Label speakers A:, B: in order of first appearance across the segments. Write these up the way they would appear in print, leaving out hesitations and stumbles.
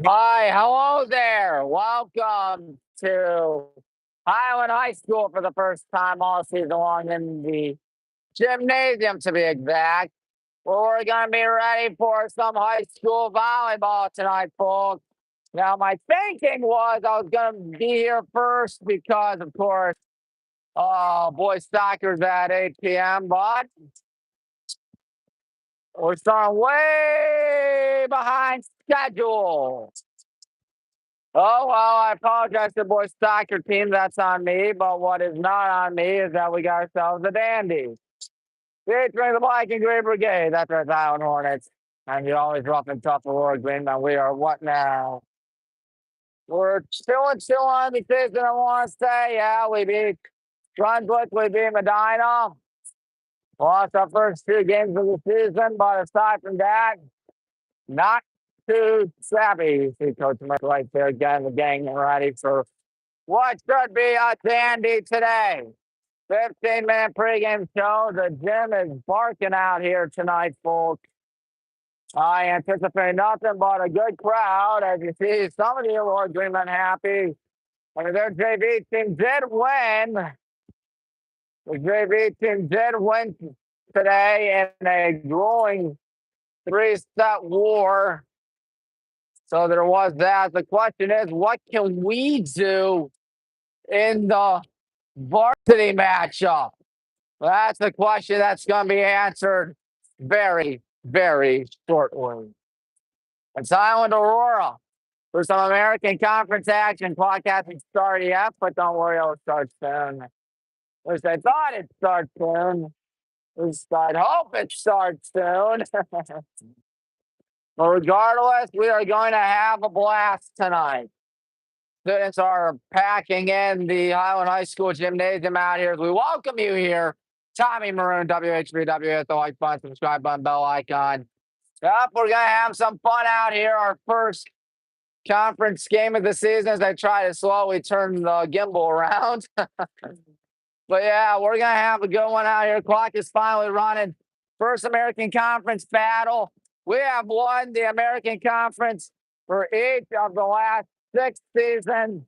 A: Hi, hello there. Welcome to Highland High School for the first time all season long in the gymnasium, to be exact. Well, we're going to be ready for some high school volleyball tonight, folks. Now, my thinking was I was going to be here first because, of course, boys soccer's at 8 p.m., but we're starting way behind schedule. Oh, well, I apologize to the boys soccer team. That's on me. But what is not on me is that we got ourselves a dandy. Featuring the Black and Gray Brigade. That's our Highland Hornets. And you're always rough and tough Aurora Greenmen. We are what now? We're chilling on the season, I want to say. Yeah, we beat Brunswick. We beat Medina. Lost our first two games of the season. But aside from that, not too savvy. See Coach Murphy right there getting the gang ready for what should be a dandy today. 15-minute pregame show. The gym is barking out here tonight, folks. I anticipate nothing but a good crowd. As you see, some of the Aurora Greenmen happy. I mean, their JV team did win. The JV team did win today in a grueling three-set war. So there was that. The question is, what can we do in the varsity matchup? That's the question that's going to be answered very, very shortly. It's Highland Aurora for some American Conference action. Clock hasn't started yet, but don't worry, it'll start soon. At least I thought it'd start soon. At least I'd hope it starts soon. But regardless, we are going to have a blast tonight. Students are packing in the Highland High School gymnasium out here. We welcome you here. Tommy Maroon, WHBW, hit the like button, subscribe button, bell icon. Yep, we're going to have some fun out here. Our first conference game of the season as I try to slowly turn the gimbal around. But yeah, we're going to have a good one out here. Clock is finally running. First American Conference battle. We have won the American Conference for each of the last 6 seasons.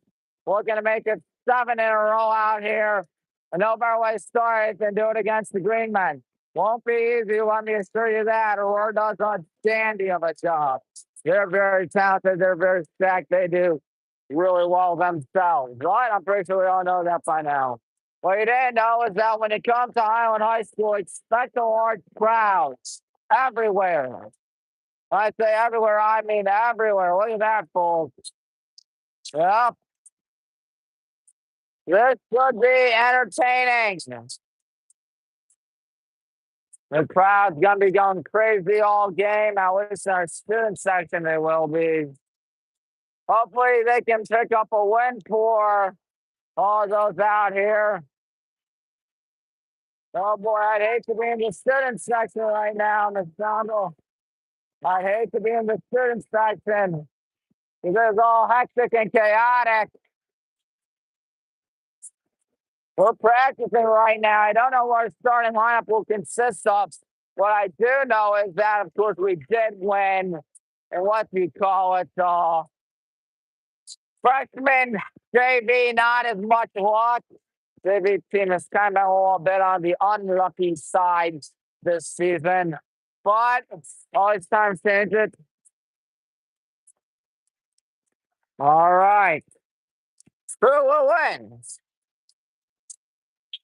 A: We're going to make it 7 in a row out here. And no better way to start than do it against the Greenmen. Won't be easy, let me assure you that. Aurora does a dandy of a job. They're very talented. They're very stacked. They do really well themselves. Right? I'm pretty sure we all know that by now. What you didn't know is that when it comes to Highland High School, expect a large crowds everywhere. When I say everywhere, I mean everywhere. Look at that, folks. Yep. This should be entertaining. The crowd's going to be going crazy all game. At least in our student section, they will be. Hopefully, they can pick up a win for all those out here. Oh, boy, I'd hate to be in the student section right now, Miss Donald. I'd hate to be in the student section because it's all hectic and chaotic. We're practicing right now. I don't know what our starting lineup will consist of. What I do know is that, of course, we did win, and what we call it, freshman JV, not as much luck. JV team is kind of a little bit on the unlucky side this season, but always time to change it. All right. Who will win?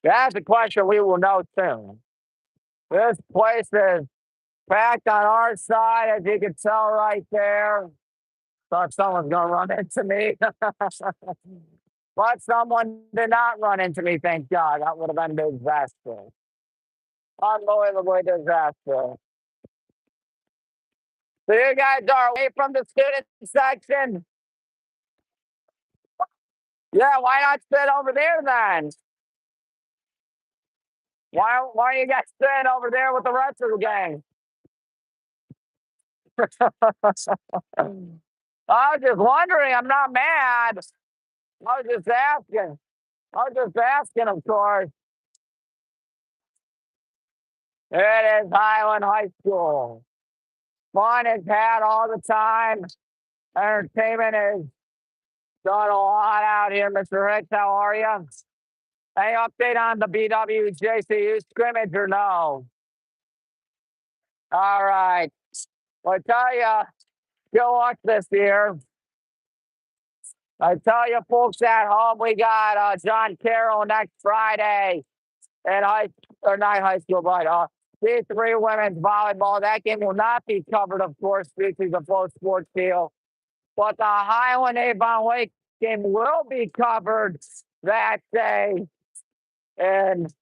A: That's a question we will know soon. This place is packed on our side, as you can tell right there. Thought someone's going to run into me. But someone did not run into me, thank God. That would have been a disaster. Unbelievably disaster. So you guys are away from the student section. Yeah, why not sit over there then? Why are you guys sitting over there with the rest of the gang? I was just wondering. I'm not mad. I was just asking, of course. It is Highland High School. Fun is had all the time. Entertainment is done a lot out here, Mr. Hicks. How are you? Any update on the BWJCU scrimmage or no? All right. Well, I tell you, go watch this here. I tell you, folks at home, we got John Carroll next Friday at not high school, but D3 women's volleyball. That game will not be covered, of course, due to the full sports deal. But the Highland Avon Lake game will be covered that day. And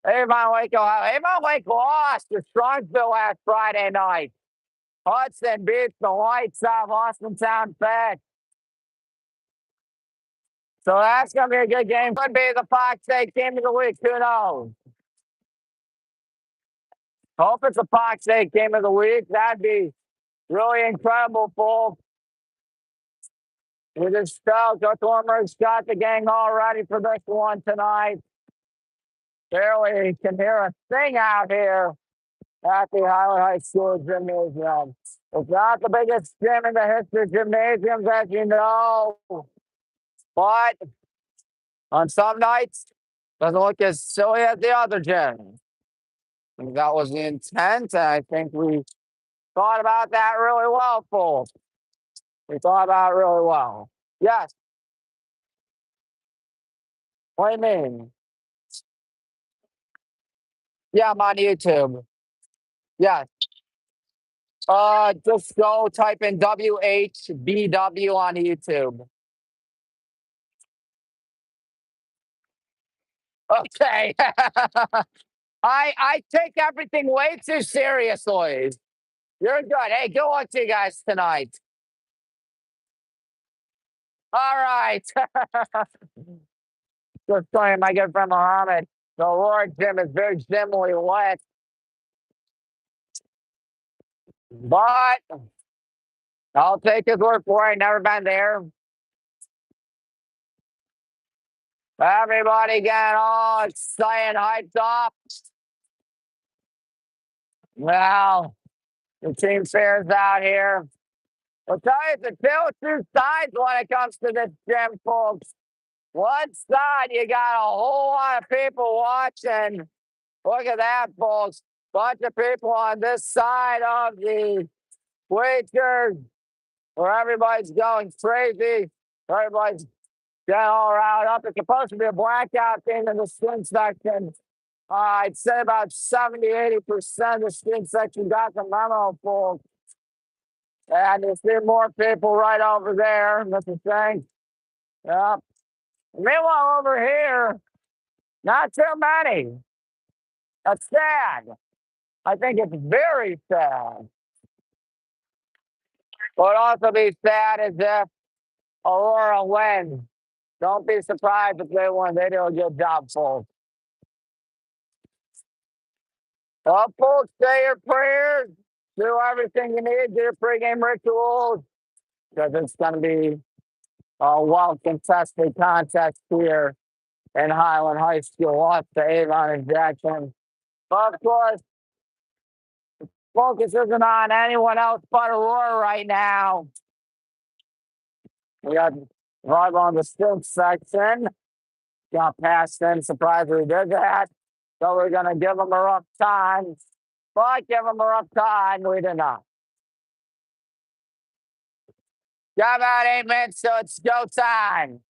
A: Avon Lake, Ohio. Avon Lake lost to Strongsville last Friday night. Hudson beats the Lights out of Austintown Fed. So that's going to be a good game. Could be the Fox State game of the week. Who knows? Hope it's a Fox State game of the week. That'd be really incredible, folks. We just stoked. Our Thornberg's got the gang all ready for this one tonight. Barely can hear a thing out here at the Highland High School Gymnasium. It's not the biggest gym in the history of gymnasiums, as you know. But on some nights, doesn't look as silly as the other gym. And that was the intent, and I think we thought about that really well, folks. We thought about it really well. Yes. What do you mean? Yeah, I'm on YouTube. Yes. Just go type in WHBW on YouTube. Okay. I take everything way too seriously. You're good. Hey, good luck to you guys tonight. All right. Just saying, my good friend Mohammed. The Aurora gym is very dimly lit. But I'll take his word for it. Never been there. Everybody getting all excited, hyped up. Well, the team fares out here. I'll tell you, it's a tale of two sides when it comes to this gym, folks. One side, you got a whole lot of people watching. Look at that, folks. Bunch of people on this side of the bleachers where everybody's going crazy. Everybody's getting all riled up. It's supposed to be a blackout thing in the student section. I'd say about 70–80% of the student section got the memo, folks. And you see more people right over there. That's the thing. Yep. Meanwhile, over here, not too many. That's sad. I think it's very sad. What also be sad is if Aurora wins. Don't be surprised if they win. They do a good job, folks. Well, folks, say your prayers. Do everything you need. Do your pregame rituals. Because it's going to be a well-contested contest here in Highland High School. Lost to Avon and Jackson. But, of course, focus isn't on anyone else but Aurora right now. We got right on the student section. Got past them. Surprisingly did that. So we're going to give them a rough time. But give them a rough time. We did not. Got about 8 minutes, so it's go time.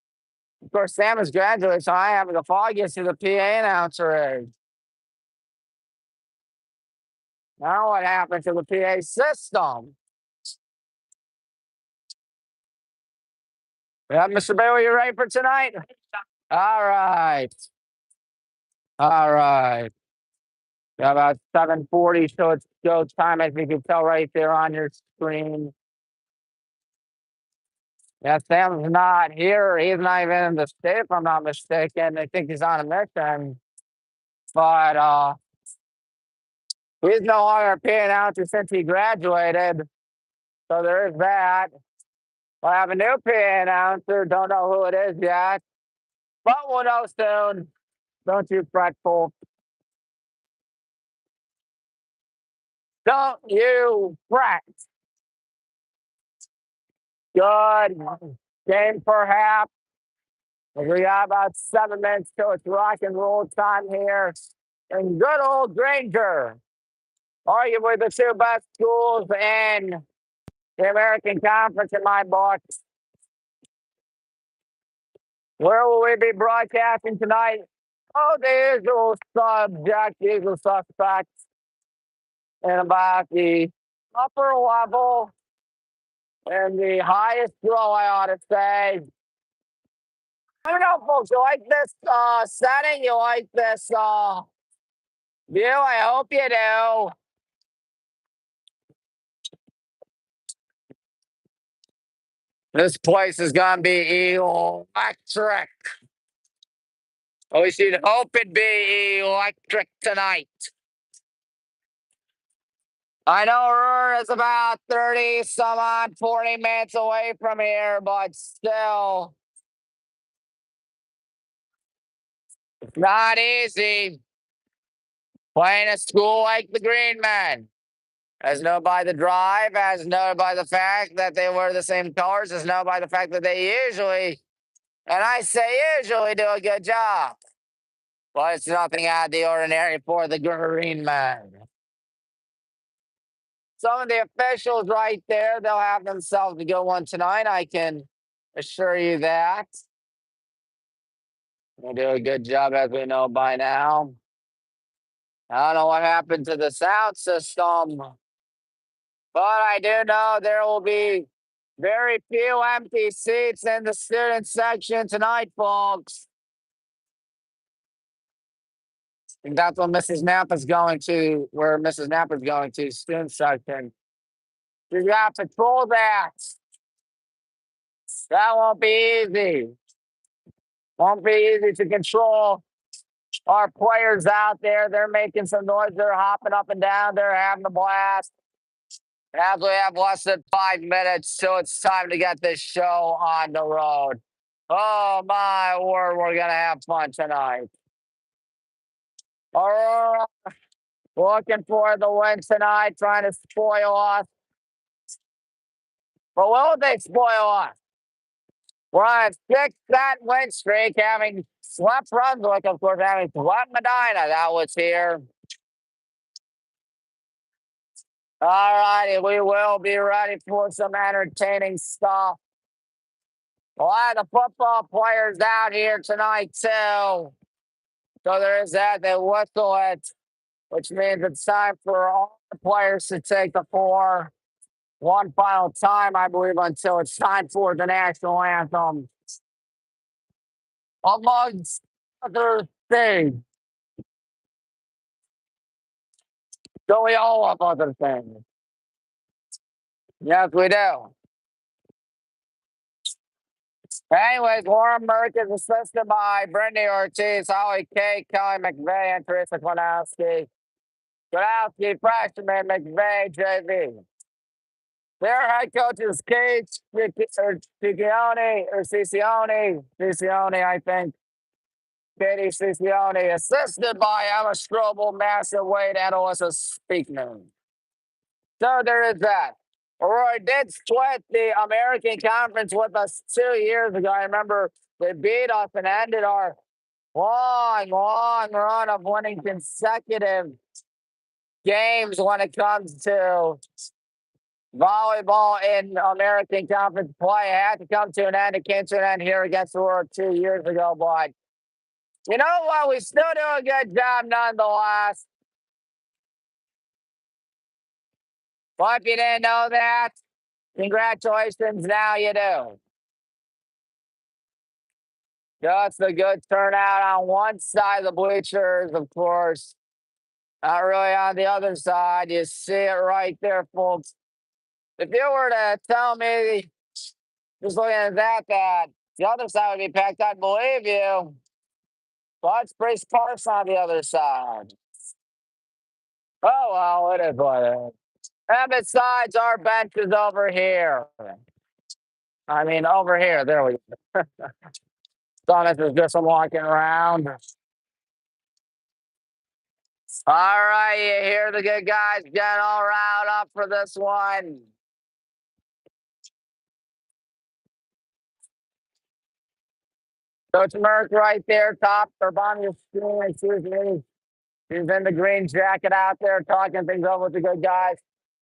A: Of course, Sam is graduating, so I have the foggiest who the PA announcer is. Now what happened to the PA system? Yeah, Mr. Bailey, you ready for tonight? All right. All right. Got about 7:40, so it's go time, as you can tell right there on your screen. Yeah, Sam's not here. He's not even in the state, if I'm not mistaken. I think he's on a mission. But he's no longer a PA announcer since he graduated. So there is that. We'll have a new PA announcer. Don't know who it is yet. But we'll know soon. Don't you fret, folks. Don't you fret. Good game, perhaps. We got about 7 minutes till it's rock and roll time here. And good old Granger, arguably the two best schools in the American Conference in my book. Where will we be broadcasting tonight? Oh, the usual subject, the usual suspects, and about the upper level and the highest row, I ought to say. I don't know, folks. You like this setting? You like this view? I hope you do. This place is gonna be electric. We should hope it be electric tonight. I know Aurora is about 30 some odd 40 minutes away from here, but still, it's not easy playing a school like the Greenmen. As known by the drive, as known by the fact that they wear the same colors, as known by the fact that they usually, and I say usually, do a good job. But it's nothing out of the ordinary for the Greenmen. Some of the officials right there, they'll have themselves a good one tonight. I can assure you that. They'll do a good job, as we know by now. I don't know what happened to the sound system, but I do know there will be very few empty seats in the student section tonight, folks. And that's what Mrs. Nappa's going to, where Mrs. Nappa's going to, student section. You got to patrol that. That won't be easy. Won't be easy to control our players out there. They're making some noise. They're hopping up and down. They're having a blast. As we have less than 5 minutes, so it's time to get this show on the road. Oh my word, we're gonna have fun tonight. Aurora looking for the win tonight, trying to spoil us. But will they spoil us? We're on a 6-set win streak, having swept Brunswick, of course, having swept Medina. That was here. All righty, we will be ready for some entertaining stuff. A lot of the football players out here tonight, too. So there is that. They whistle it, which means it's time for all the players to take the floor one final time, I believe, until it's time for the national anthem. Amongst other things. So we all have other things. Yes, we do. Anyways, Warren Burke is assisted by Brittany Ortiz, Holly Kay, Kelly McVeigh, and Teresa Kwanowski. Kwanowski, freshman, McVeigh, JV. Their head coach is Kate Ciccione, I think. Katie Ciccione, assisted by Emma Strobel, Massive Wade, and Alyssa Speakman. So there is that. Aurora did split the American Conference with us 2 years ago. I remember they beat us and ended our long run of winning consecutive games when it comes to volleyball in American Conference play. It had to come to an end. It came to an end here against Aurora 2 years ago, but you know what? We still do a good job nonetheless. But if you didn't know that, congratulations, now you do. Just a good turnout on one side of the bleachers, of course. Not really on the other side. You see it right there, folks. If you were to tell me, just looking at that the other side would be packed, I'd believe you. But it's pretty sparse on the other side. Oh, well, it is what it is. And besides, our bench is over here. I mean, over here. There we go. Thomas is just walking around. All right, you hear the good guys getting all riled up for this one. Coach Merck right there, top or bottom of your screen. Excuse me. He's in the green jacket out there talking things over with the good guys.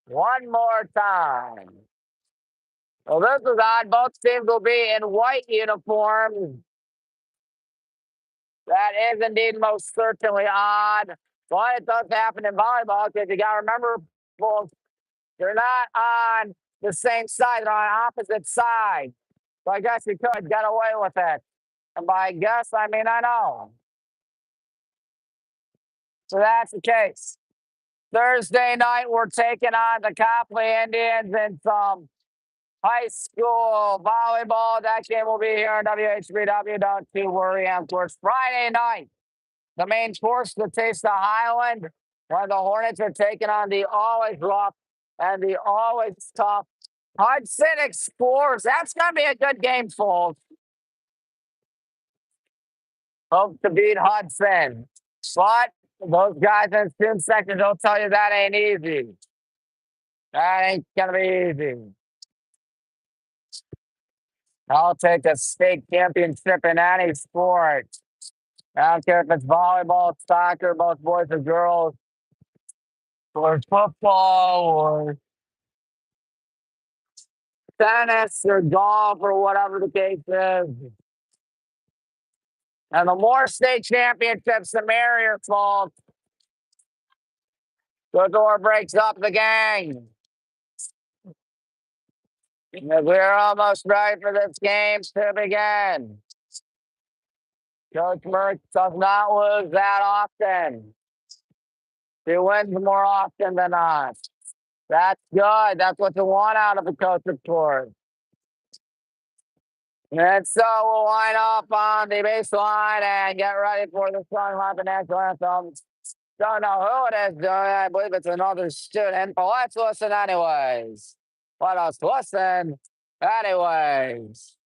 A: One more time. Well, this is odd. Both teams will be in white uniforms. That is indeed most certainly odd. But it does happen in volleyball because you got to remember, both they're not on the same side, they're on opposite sides. So I guess you could get away with it. And by guess, I mean I know. So that's the case. Thursday night, we're taking on the Copley Indians in some high school volleyball. That game will be here on WHBW. Don't you worry, of course. Friday night, the main course to taste the Highland, where the Hornets are taking on the always rough and the always tough Hudson Explorers. That's going to be a good game, folks. Hope to beat Hudson. But those guys in student section will tell you that ain't easy. That ain't going to be easy. I'll take a state championship in any sport. I don't care if it's volleyball, soccer, both boys or girls, or football, or tennis, or golf, or whatever the case is. And the more state championships, the merrier, folks. The door breaks up the gang. We're almost ready for this game to begin. Coach Merck does not lose that often. He wins more often than not. That's good. That's what you want out of a coach, of course. And so we'll line up on the baseline and get ready for the starting line for national anthem. Don't know who it is doing. I believe it's another student, but let's listen anyways. Let us listen anyways.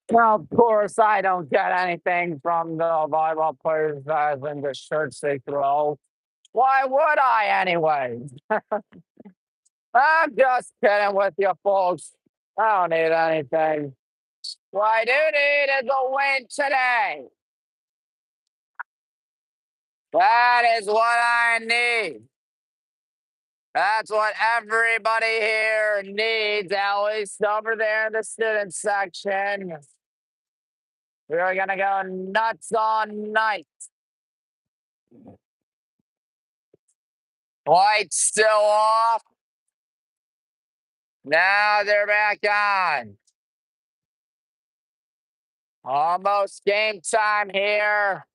A: Well, of course, I don't get anything from the volleyball players as in the shirts they throw. Why would I anyway? I'm just kidding with you folks. I don't need anything. What I do need is a win today. That is what I need. That's what everybody here needs, at least over there in the student section. We're going to go nuts all night. Lights still off. Now they're back on. Almost game time here.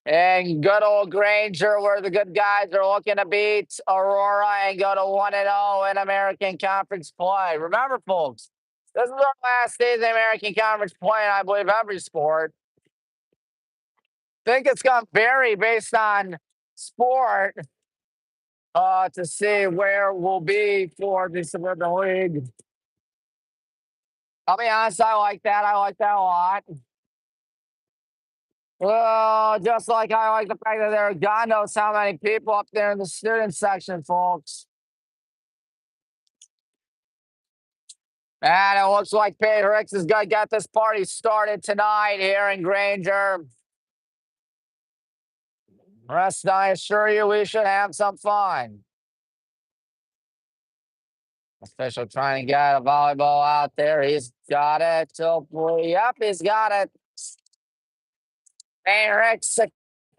A: And good old Granger, where the good guys are looking to beat Aurora and go to 1-0 in American Conference play. Remember, folks, this is our last day of the American Conference play, and I believe every sport. I think it's going to vary based on sport to see where we'll be for the Suburban League. I'll be honest, I like that. I like that a lot. Well, just like I like the fact that there are God knows how many people up there in the student section, folks. And it looks like Patrix is going to get this party started tonight here in Granger. Rest, I assure you, we should have some fun. Official trying to get a volleyball out there. He's got it. Hopefully, yep, he's got it. Patrix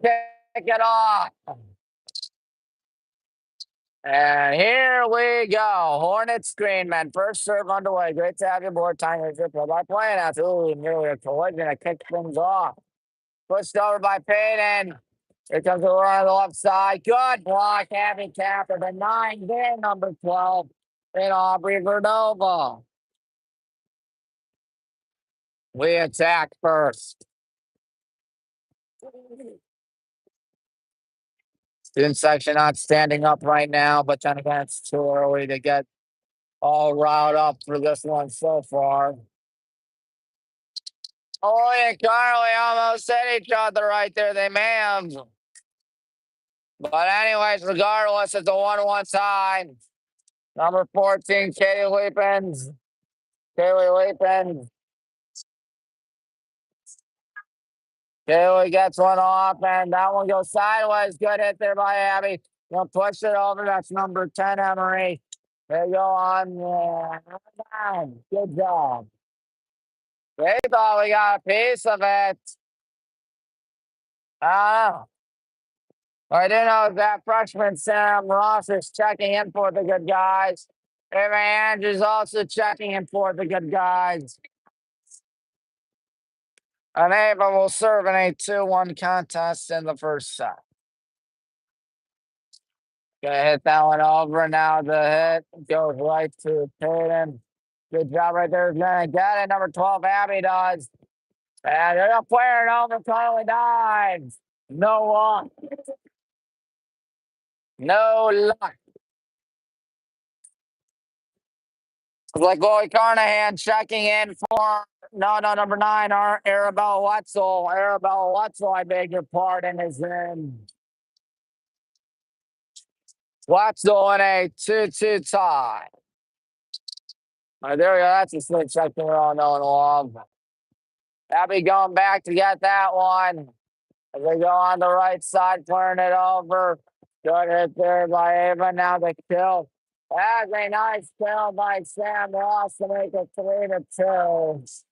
A: kick it off. And here we go. Hornets, Greenmen. First serve underway. Great to have you aboard. Time to zip by playing out. Ooh, nearly a collision. A kick things off. Pushed over by Payton. Here comes Aurora on the left side. Good block. Happy Capper. The 9 there, number 12. In Aubrey Vernova. We attack first. Student section not standing up right now, but then again, it's too early to get all riled up for this one so far. Oh, and Carly almost hit each other right there. They may have. But anyways, regardless, it's a 1-1 tie. Number 14, Katie Leapins. Kaylee gets one off, and that one goes sideways. Good hit there by Abby. Gonna push it over. That's number 10, Emery. They go on. Good job. They thought we got a piece of it. I do know that freshman Sam Ross is checking in for the good guys. Ava Andrews also checking in for the good guys. And Ava will serve in a 2-1 contest in the first set. Gonna hit that one over now. The hit goes right to Payton. Good job right there. Gonna get it. Number 12, Abby does. And they're gonna play it over. Carly dives. No luck. No luck. Like Lloyd Carnahan checking in for number 9, Arabella Wetzel. Arabella Wetzel, I beg your pardon, is in. Wetzel in a 2-2 tie. All right, there we go. That's a switch check we're all knowing love. Abby going back to get that one. As they go on the right side, clearing it over. Good hit there by Ava. Now the kill. That's a nice kill by Sam Ross to make it 3-2.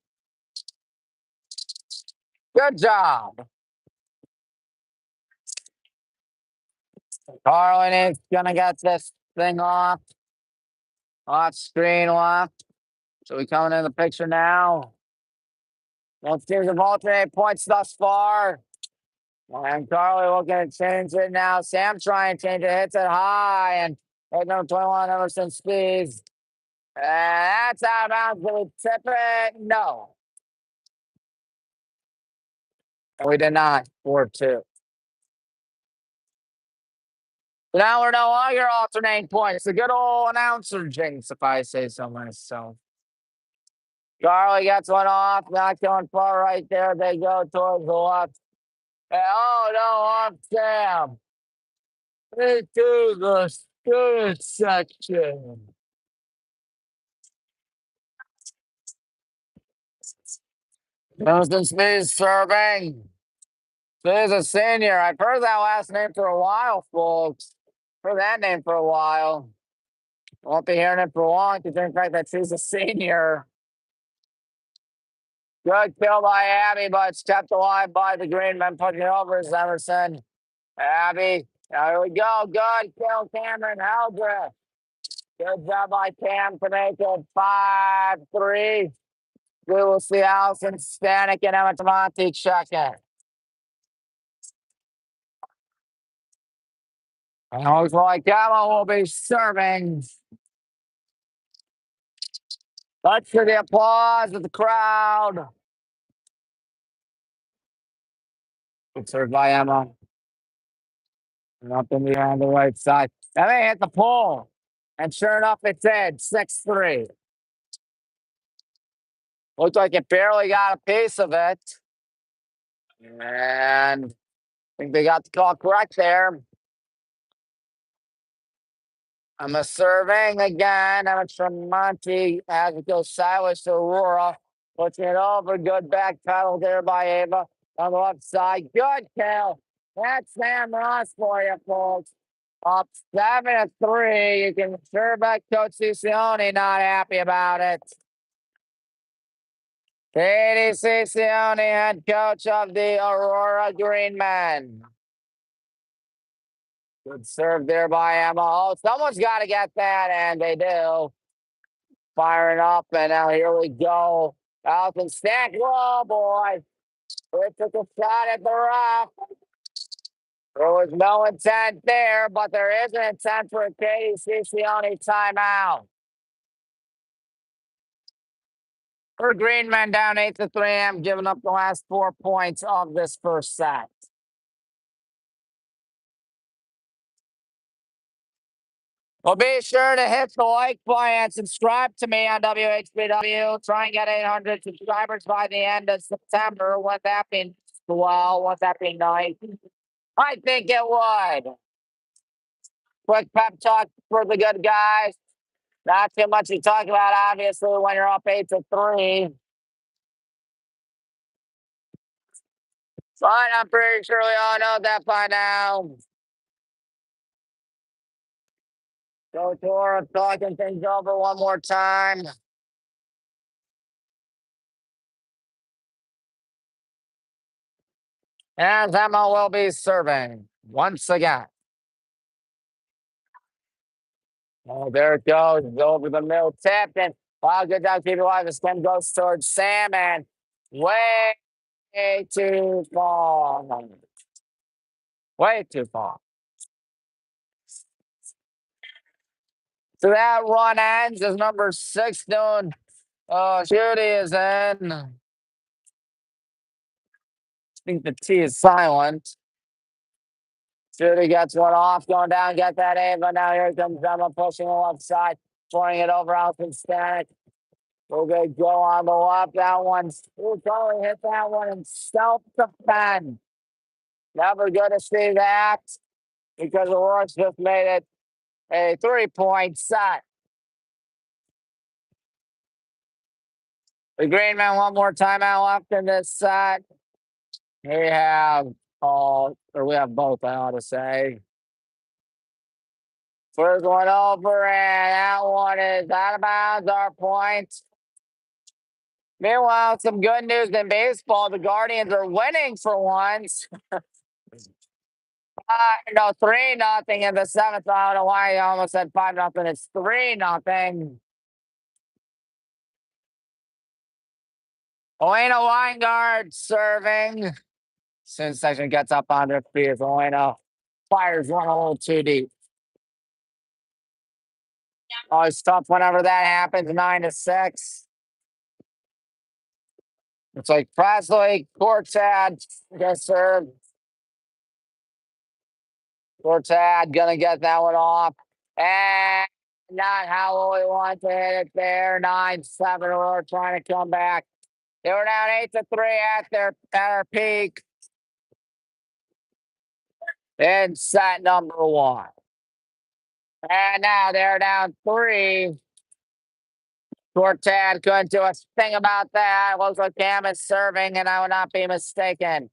A: Good job. Carlin is gonna get this thing off screen left. So we coming in the picture now. Both teams have alternate points thus far. And Carly looking to change it now. Sam trying to change it, hits it high, and hit number 21, Emerson Speeds. And that's out of bounds. Did we tip it? No. We did not. 4-2. Now we're no longer alternating points. The good old announcer jinx, if I say so myself. Carly gets one off, not going far right there. They go towards the left. And, oh, no, off Sam. Into the student section. Emerson Speeds serving. She's a senior. I've heard that last name for a while, folks. Heard that name for a while. Won't be hearing it for long to think right that she's a senior. Good kill by Abby, but it's kept alive by the Greenmen. Putting it over is Emerson. Abby. There we go. Good kill, Cameron Haldreth. Good job by Cam to make it 5-3. We will see Allison Stanek and Emma Tamonte check it. And it looks like Emma will be serving. Let's hear the applause of the crowd. Good serve by Emma. Nothing behind the right side. And they hit the pole. And sure enough, it's in. 6-3. Looked like it barely got a piece of it. And I think they got the call correct there. I'm a serving again. I'm a Tremonti as it goes sideways to Aurora. Puts it over. Good back pedal there by Ava on the left side. Good kill. That's Sam Ross for you, folks. Up 7-3. You can serve back Coach Ciccione. Not happy about it. Katie Ciccione, head coach of the Aurora Greenmen. Good serve there by Emma. Oh, someone's got to get that, and they do. Firing up, and now here we go. Alton Stack. Whoa, boy. It took a shot at the rough. There was no intent there, but there is an intent for a Katie Ciccione timeout. For Greenmen down 8-3, I'm giving up the last 4 points of this first set. Well, be sure to hit the like button and subscribe to me on WHBW. Try and get 800 subscribers by the end of September. Wouldn't that be well? Wouldn't that be nice? I think it would. Quick pep talk for the good guys. Not too much to talk about, obviously, when you're up 8-3. But I'm pretty sure we all know that by now. Go Aurora talking things over one more time. And Emma will be serving once again. Oh, there it goes. Over the middle tip. And wow, good job, keep it alive. The spin goes towards Sam and way too far. Way too far. So that run ends as number 6 doing. Judy is in. I think the T is silent. Judy gets one off, going down, get that Ava. Now here comes Emma pushing the left side, throwing it over Alton Stanek. We're going to go on the left. That one's, probably hit that one in self-defense. Never going to see that because Aurora's just made it a 3-point set. The Greenmen one more timeout left in this set. We have we have both, I ought to say. First one over, and that one is out of bounds, our point. Meanwhile, some good news in baseball. The Guardians are winning for once. No, 3-0 in the 7th. I don't know why I almost said 5-0. It's 3-0. Elena Weingard serving. Soon section gets up on their feet. Elena fires one a little too deep. Always tough whenever that happens. 9-6. It's like Presley, Cortad, gets served. Cortad gonna get that one off. And not how we want to hit it there. 9-7. We're trying to come back. They were down 8-3 at their peak. In set number 1. And now they're down 3. Cortad couldn't do a thing about that. Looks like Cam is serving, and I would not be mistaken.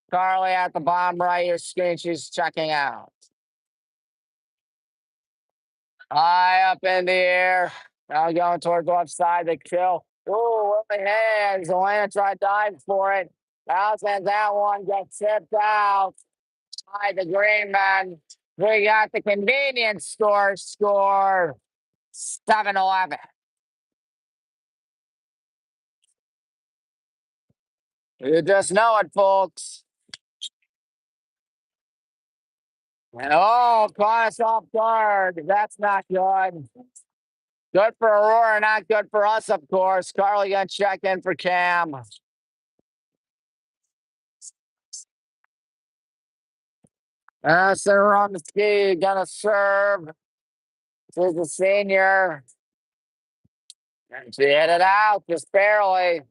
A: Carly at the bottom right of your screen, she's checking out. High up in the air. Now going towards the left side, the kill. Ooh, with the hands. Elena tried dive for it. Bounce and that one gets tipped out by the Greenmen. We got the convenience store score 7-11. You just know it, folks. And caught us off guard. That's not good. Good for Aurora, not good for us, of course. Carly gonna check in for Cam. Center on the ski, gonna serve to the senior. And she hit it out, just barely.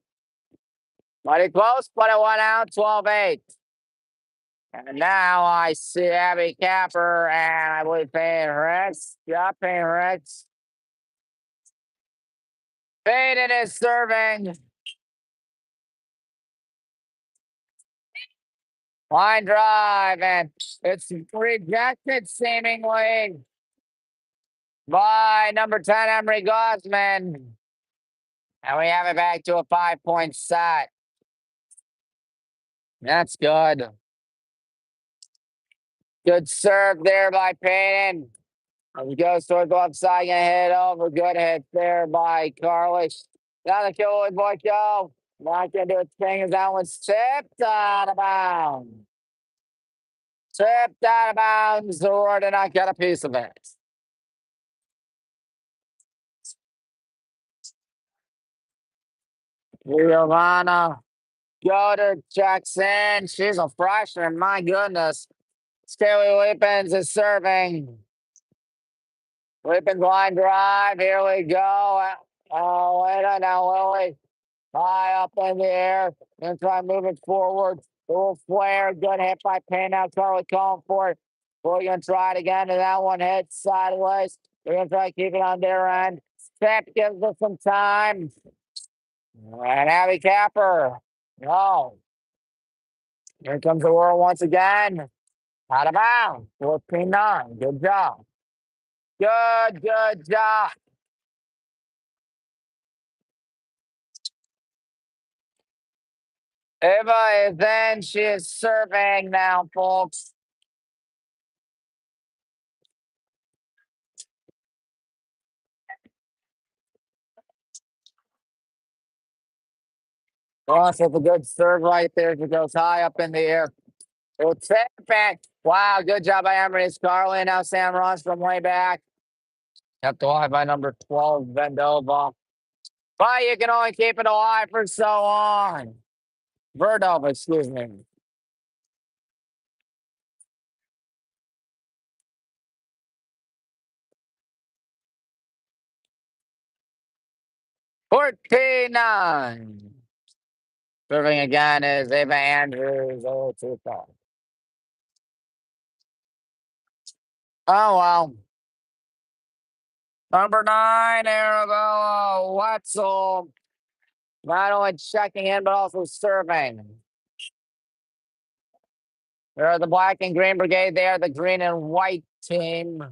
A: Mighty close, but it went out 12-8. And now I see Abby Capper and I believe Payne Rex. Yeah, Payne Rex. Payton is serving. Line drive, and it's rejected seemingly by number 10, Emery Gosman. And we have it back to a 5-point set. That's good. Good serve there by Payton. As he goes towards the left side, gonna hit over. Good hit there by Carly. Now the kill boy go. Not gonna do its thing as that one's tipped out of bounds. Tipped out of bounds. Aurora did not get a piece of it. Giovanna Yoder checks in. She's a freshman. My goodness. Staley Weapons is serving. Weapons line drive. Here we go. Oh, wait on now, Lily. High up in the air. Gonna try to move it forward. Little flare. Good hit by Payne. Now Carly calling for it. We're gonna try it again. And that one hits sideways. We're gonna try to keep it on their end. Step gives us some time. And Abby Capper. No. Here comes the world once again. Out of bounds. 14-9. Good job. Good job. Eva is in. She is serving now, folks. Ross with a good serve right there. It goes high up in the air. It's back. Wow, good job by Emery Scarlett. Now Sam Ross from way back. Kept alive by number 12, Vendova. But you can only keep it alive for so long. Verdova, excuse me. $14-9. Serving again is Ava Andrews. Oh, too far. Oh, well. Number 9, Arabella Wetzel. Not only checking in, but also serving. They're the black and green brigade. They are the green and white team.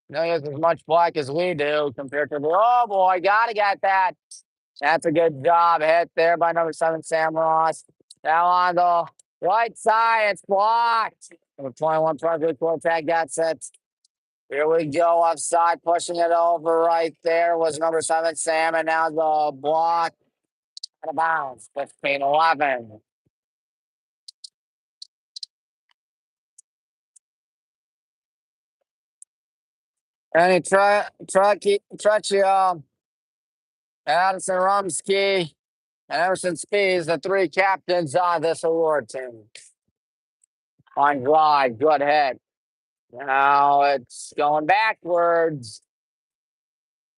A: They use as much black as we do compared to the. Oh, boy. Got to get that. That's a good job hit there by number 7, Sam Ross. Now on the right side, it's blocked. Number 21, Project Quartet gets it. Here we go, offside, pushing it over right there was number 7, Sam, and now the block out of bounds, 15-11. And Treccia, Addison Rumsky, and Emerson Spees, the 3 captains on this award team. On drive, good hit. Now it's going backwards.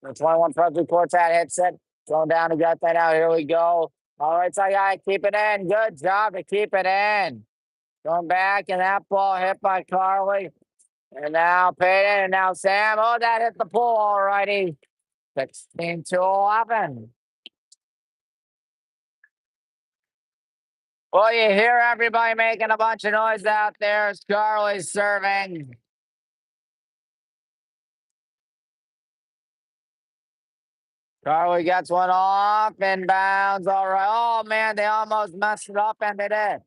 A: The 21 Project Quartet hits it. Going down to get that out. Here we go. All right, so I got to keep it in. Good job to keep it in. Going back, and that ball hit by Carly. And now Payton, and now Sam. Oh, that hit the pool already. 16-11. Well, you hear everybody making a bunch of noise out there as Carly's serving. Carly gets one off, inbounds. All right. Oh, man, they almost messed it up, and they did.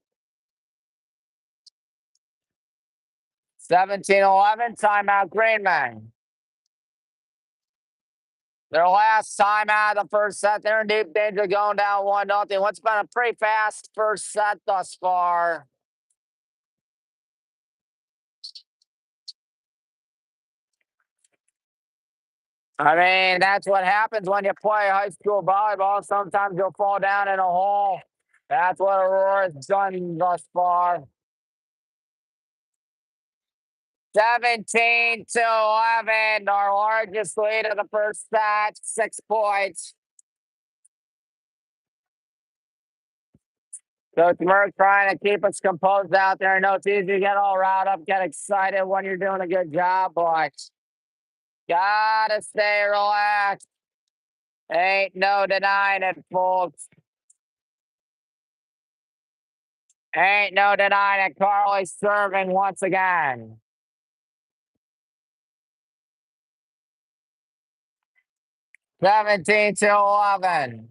A: 17-11, timeout, Greenmen. Their last timeout of the first set. They're in deep danger going down 1-0. What's been a pretty fast first set thus far. I mean, that's what happens when you play high school volleyball. Sometimes you'll fall down in a hole. That's what Aurora's done thus far. 17-11, our largest lead of the first set, 6 points. So it's Merck trying to keep us composed out there. I know it's easy to get all riled up, get excited when you're doing a good job, but gotta stay relaxed. Ain't no denying it, folks. Ain't no denying it. Carly's serving once again. 17-11.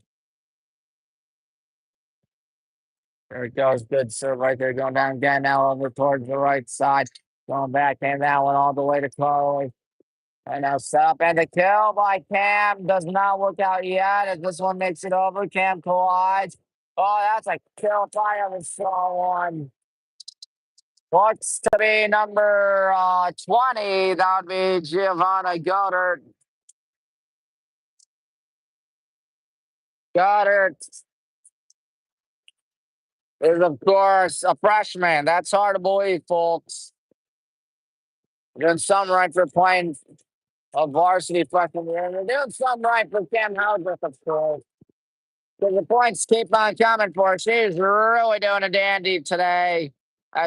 A: There it goes. Good serve right there. Going down again now over towards the right side. Going back in that one all the way to Carly. And now set up and the kill by Cam does not work out yet. As this one makes it over, Cam collides. Oh, that's a kill if I ever saw one. Looks to be number 20. That would be Giovanna Goddard. Goddard is, of course, a freshman. That's hard to believe, folks. Doing something right for playing a varsity freshman year. They're doing something right for Cam Howsworth, of course. Because the points keep on coming for her. She's really doing a dandy today.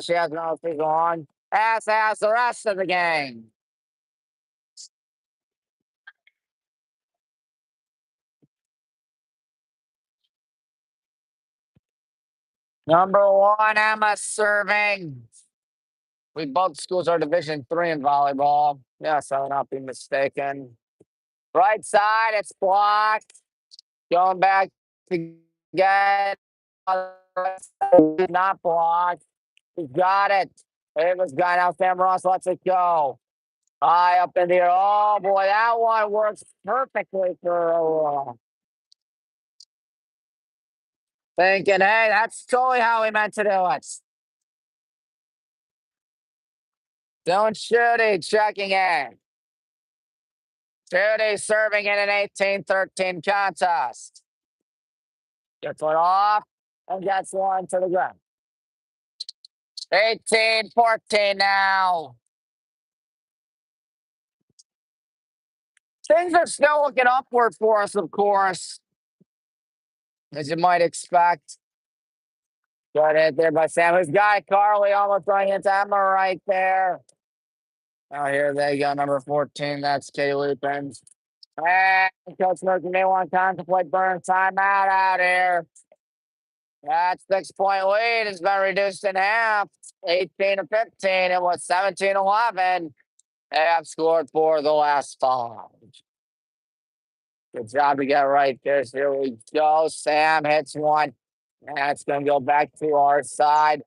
A: She has no season on. As has the rest of the game. Number 1, Emma serving. We both schools are Division III in volleyball. Yes, I will not be mistaken. Right side, it's blocked. Going back to get not blocked. He got it. It was gone out. Sam Ross lets it go. High up in the air. Oh boy, that one works perfectly for Aurora. Thinking, hey, that's totally how we meant to do it. Don't Shooty checking in. Shooty serving in an 18-13 contest. Gets one off and gets one to the ground. 18-14 now. Things are still looking upward for us, of course, as you might expect. Good hit there by Sam. Who's got it? Carly almost running into Emma right there. Oh, here they go. Number 14. That's Kay Lupins. And Coach Murphy may want to contemplate burn timeout out here. That 6-point lead has been reduced in half. 18-15. It was 17-11. They have scored for the last 5. Good job to get right there. So here we go. Sam hits one. That's going to go back to our side.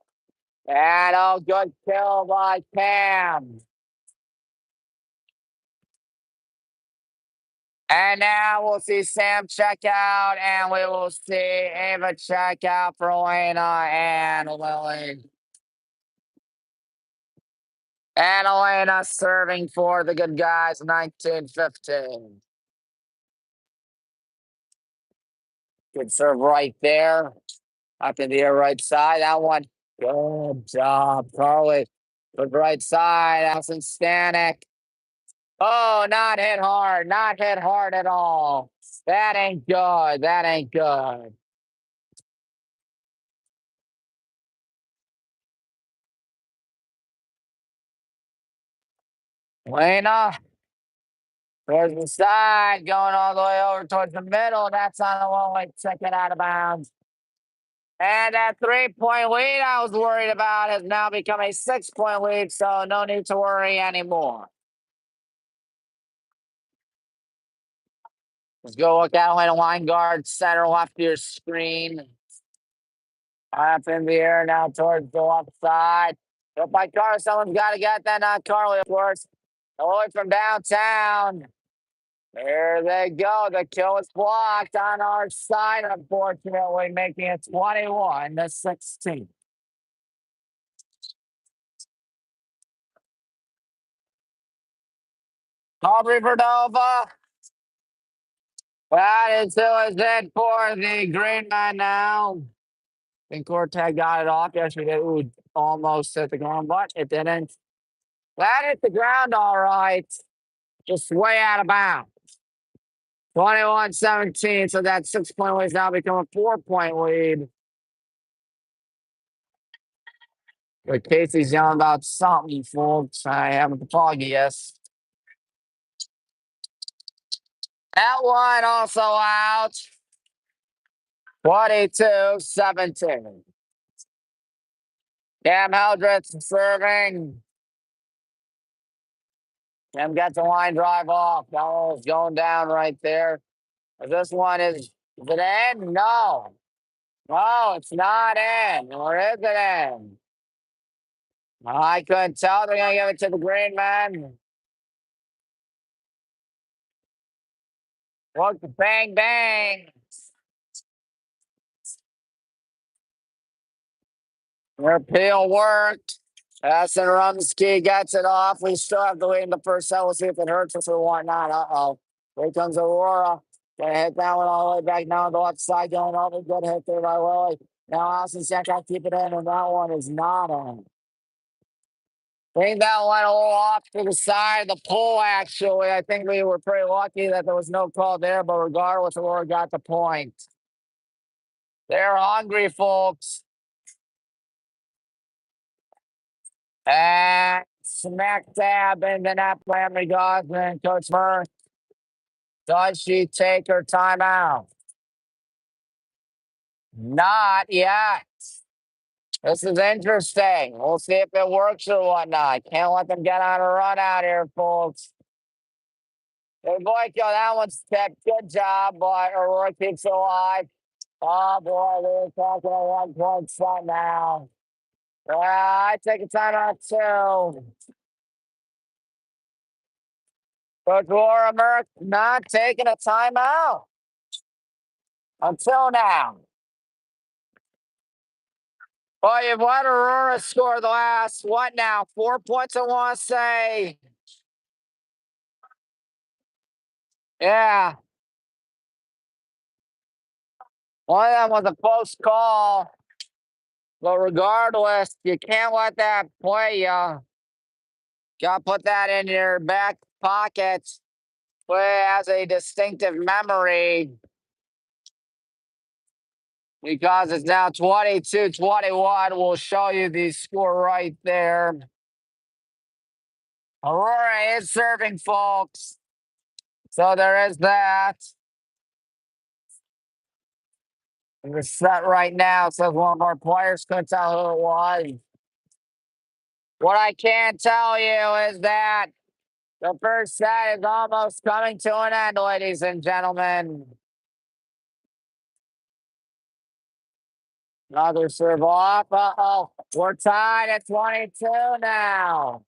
A: And oh, good kill by Cam. And now we'll see Sam check out, and we will see Ava check out for Elena and Lily. And Elena serving for the good guys, 19-15. Good serve right there. Up in the air right side. That one. Good job, Carly. The right side. Allison Stanek. Oh, not hit hard. Not hit hard at all. That ain't good. That ain't good. Lena. Towards the side. Going all the way over towards the middle. That's on the one-way ticket out of bounds. And that 3-point lead I was worried about has now become a 6-point lead, so no need to worry anymore. Let's go look at Atlanta line guard, center left of your screen. Up in the air now towards the left side. Up by Carly. Someone's got to get that. Not Carly, of course. Away from downtown. There they go. The kill is blocked on our side, unfortunately, making it 21-16. Aubrey Verdova. That is who is it for the Greenmen now. I think Cortez got it off yesterday. Ooh, almost hit the ground, but it didn't. That hit the ground all right. Just way out of bounds. 21-17. So that 6-point lead has now become a 4-point lead. But Casey's yelling about something, folks. I haven't the foggiest. That one also out. 22-17. Cam Heldrich serving. Cam gets a line drive off. That one was going down right there. This one is it in? No. No, it's not in. Or is it in? I couldn't tell. They're going to give it to the Greenmen. Look, bang, bang. Their peel worked. Aston Rumsky gets it off. We still have to wait in the first set. We'll see if it hurts us or whatnot. Uh-oh. Here comes Aurora. Gonna hit that one all the way back now on the left side. Going over. Good hit there by Willie. Now Austin Sack keep it in, and that one is not on. I think that went a little off to the side of the pole, actually. I think we were pretty lucky that there was no call there, but regardless, Aurora got the point. They're hungry, folks. And smack dab in the net by Emily Gosman. Coach Murr, does she take her timeout? Not yet. This is interesting. We'll see if it works or whatnot. Can't let them get on a run out here, folks. Hey, Boyko, that one's kept. Good job, but Aurora keeps it alive. Oh, boy, we're talking a 1 point set now. Well, I take a timeout, too. Coach Laura Merck not taking a timeout until now. Boy, you've let Aurora score the last, what now, 4 points, I want to say. Yeah. One of them was a close call. But regardless, you can't let that play you. Got to put that in your back pocket. Play as a distinctive memory. Because it's now 22-21. We'll show you the score right there. Aurora is serving, folks. So there is that. We're set right now. So one of our players couldn't tell who it was. What I can tell you is that the first set is almost coming to an end, ladies and gentlemen. Another serve off. Uh-oh. We're tied at 22 now.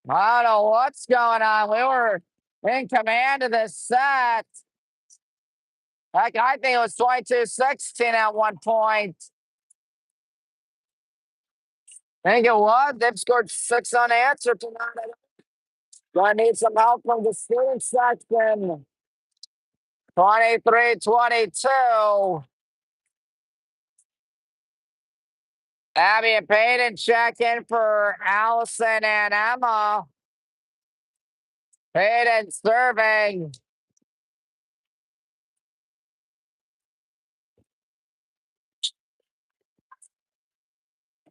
A: I don't know what's going on. We were in command of this set. Heck, I think it was 22-16 at one point. I think it was. They've scored 6 unanswered tonight. Gonna need some help from the student section. 23-22. Abby and Peyton check in for Allison and Emma. Peyton serving.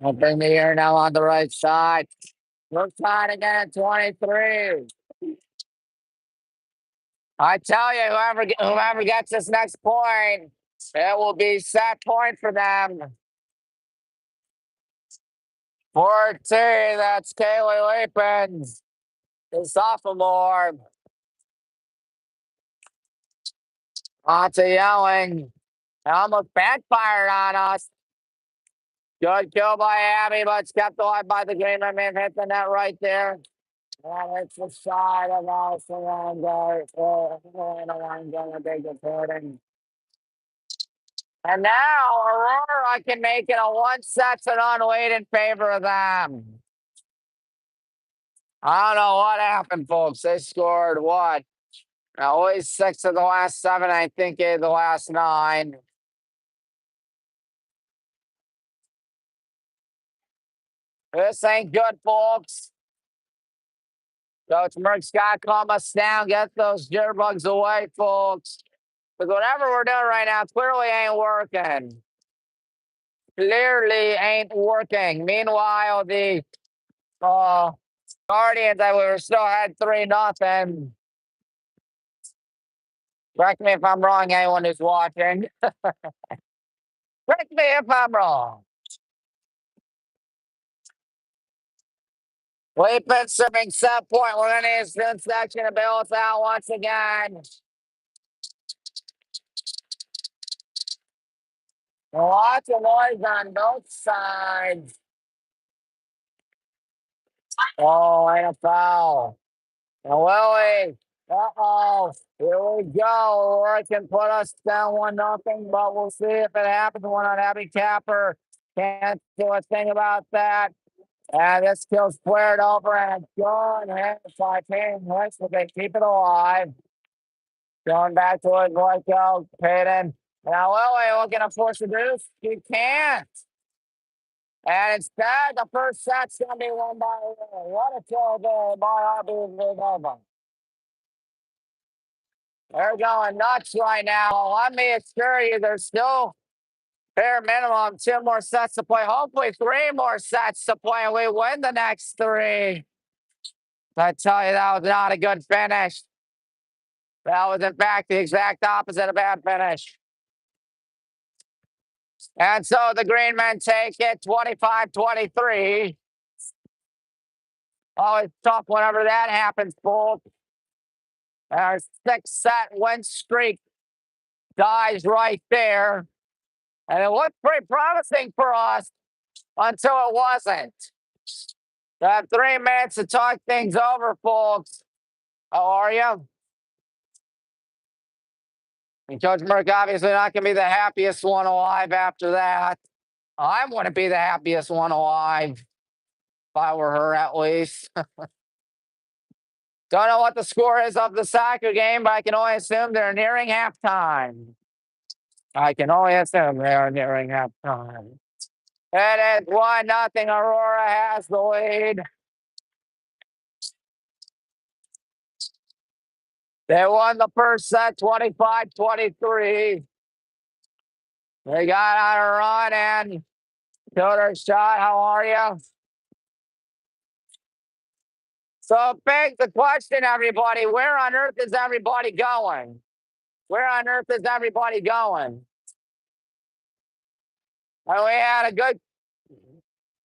A: I'll bring me here now on the right side. We're tied again at 23. I tell you, whoever gets this next point, it will be set point for them. 14, that's Kaylee Leapins, the sophomore. Lots of yelling. Almost backfired on us. Good kill by Abby, but it's kept alive by the Greenmen. Hit the net right there. And it's the side of Allison Langer. A big reporting. And now Aurora can make it a 1-set-0 lead in favor of them. I don't know what happened, folks. They scored what? Always 6 of the last 7, I think 8 of the last 9. This ain't good, folks. Coach Merck's got to calm us down. Get those jitterbugs away, folks. Because whatever we're doing right now clearly ain't working. clearly ain't working. Meanwhile, the Guardians, I were still had 3-0. Correct me if I'm wrong, anyone who's watching. Correct me if I'm wrong. We've been serving set point. We're going to use this section to build out once again. Lots of noise on both sides. Oh, and a foul. And Willie. Uh-oh. Here we go. Aurora can put us down 1-0, but we'll see if it happens. One on Abby Capper. Can't do a thing about that. And this kill's squared over and gone. And by Payton Wentz, but they keep it alive. Going back towards Royko, Payton. Now Willie looking to force a deuce. He can't. And instead, the first set's going to be won by Aurora. What a kill there by RB Villanova. They're going nuts right now. Let me assure you, there's still bare minimum 2 more sets to play. Hopefully 3 more sets to play, and we win the next 3. I tell you, that was not a good finish. That was, in fact, the exact opposite of a bad finish. And so the Greenmen take it 25-23. Always tough whenever that happens, folks. Our 6-set win streak dies right there. And it looked pretty promising for us until it wasn't. We have 3 minutes to talk things over, folks. How are you? And Coach Merck obviously not going to be the happiest one alive after that. I want to be the happiest one alive. If I were her, at least. Don't know what the score is of the soccer game, but I can only assume they're nearing halftime. I can only assume they are nearing halftime. It is 1-0. Aurora has the lead. They won the first set 25-23. They got on a run and killed her shot. How are you? So big the question, everybody. Where on earth is everybody going? Where on earth is everybody going? And we had a good,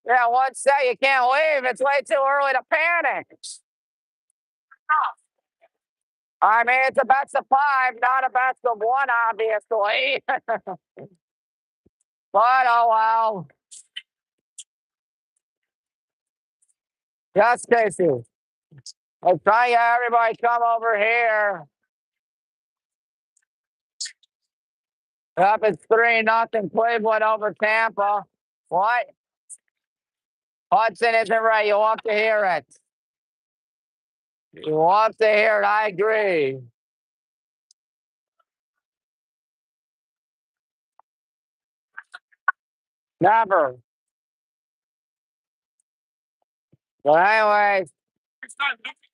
A: one set you can't leave. It's way too early to panic. I mean, it's a best of 5, not a best of 1, obviously. But oh well. Yes, Casey. I'm trying to have everybody come over here. Up it's 3-0 Cleveland over Tampa. What? Hudson isn't right. You want to hear it. You want to hear it. I agree. Never. But anyways,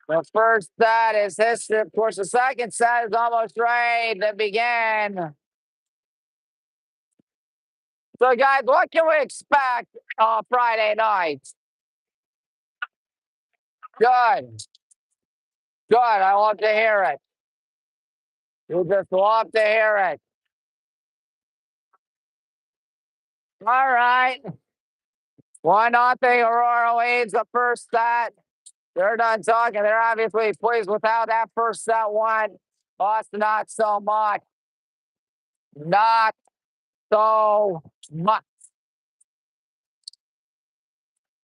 A: the first set is history. Of course, the second set is almost ready to begin. So, guys, what can we expect Friday night? Good. Good. I love to hear it. You just love to hear it. All right. 1-0. Aurora leads the first set. They're done talking. They're obviously pleased with how that first set went. Us, not so much. Not so much.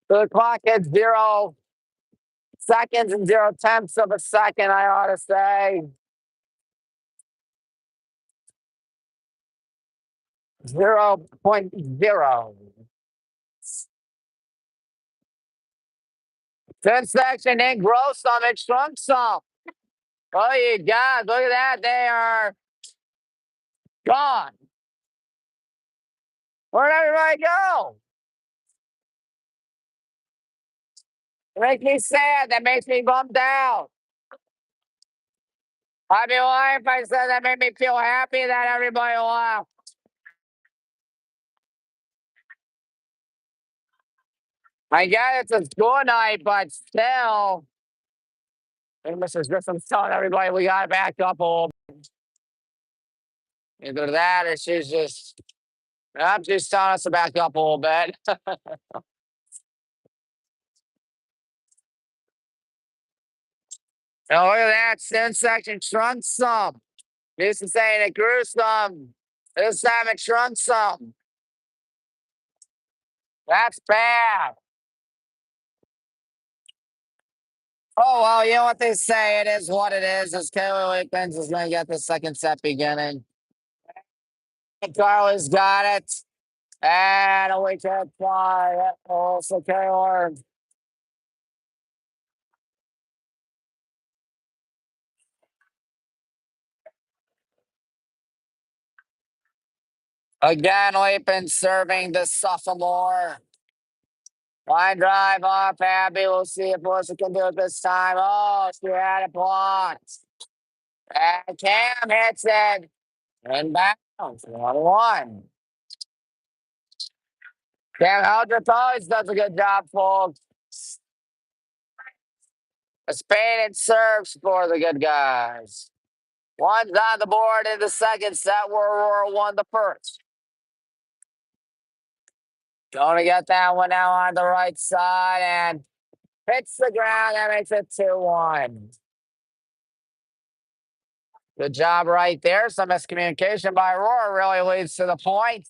A: So the clock is 0 seconds and 0 tenths of a second, I ought to say. 0.0. Fifth section in gross some, it shrunk some. Oh, you God, look at that. They are gone. Where'd everybody go? It makes me sad. That makes me bummed out. I'd be lying if I said that made me feel happy that everybody left. I guess it's a school night, but still. And Mrs. Griffin's telling everybody we got to back up a little. Either that or she's just, she's telling us to back up a little bit. And look at that. Sin section shrunk some. Used to saying it grew some. This time it shrunk some. That's bad. Oh, well, you know what they say. It is what it is. As Kaylee Wickens is going to get the second set beginning. Carly's got it. And a weekend fly. Also, Taylor. Again, Leapin serving the sophomore. Line drive off Abby. We'll see if Melissa can do it this time. Oh, she had it blocked. And Cam hits it. And bounds. 1-1. Cam Eldritch always does a good job, folks. A spade and serves for the good guys. One's on the board in the second set where Aurora won the first. Going to get that one now on the right side and hits the ground. That makes it 2-1. Good job right there. Some miscommunication by Aurora really leads to the point.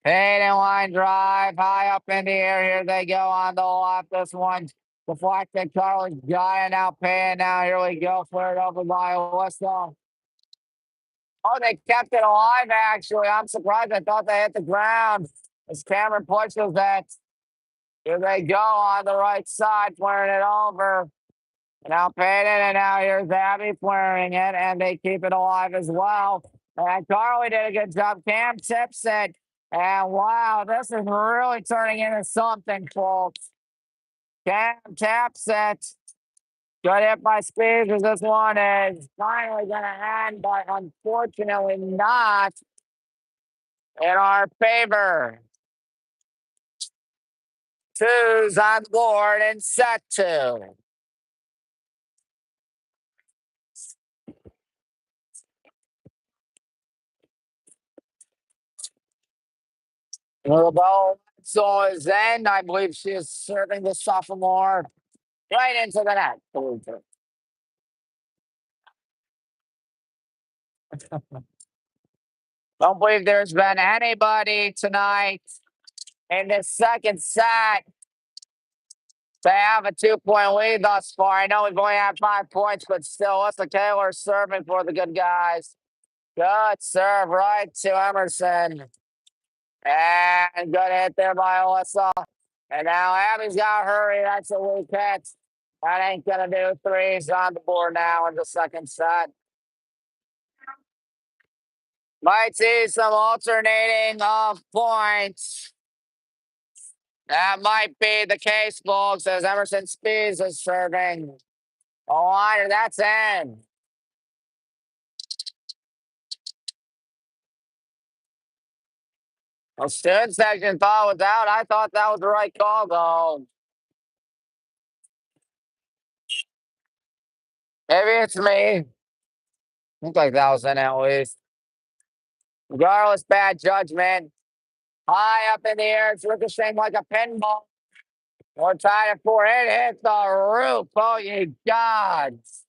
A: Paid and line drive high up in the air. Here they go on the left. This one deflected. Carly's got it now. Paying now. Here we go. Flared over by Alyssa. Oh, they kept it alive, actually. I'm surprised. I thought they hit the ground. As Cameron pushes it. Here they go on the right side, flaring it over. Now Payton, and now here's Abby flaring it, and they keep it alive as well. And Carly did a good job. Cam tips it. And wow, this is really turning into something, folks. Cam taps it. Good hit by Speeds, as this one is finally going to end, but unfortunately not in our favor. Two's on the board in set 2. The ball so is in. I believe she is serving the sophomore right into the net. Don't believe there's been anybody tonight in this second set to have a 2-point lead thus far. I know we've only had 5 points, but still, Alyssa Taylor serving for the good guys. Good serve right to Emerson. And good hit there by Alyssa. And now Abby's got to hurry. That's a weak hit. That ain't going to do. 3's on the board now in the second set. Might see some alternating of points. That might be the case, folks, as Emerson Speeds is serving. Oh, Liner, that's in. Well, student section thought it was out. I thought that was the right call, though. Maybe it's me. Looks like that was in at least. Regardless, bad judgment. High up in the air. It's ricocheting like a pinball. We're tied for it. Hit the roof. Oh, you gods.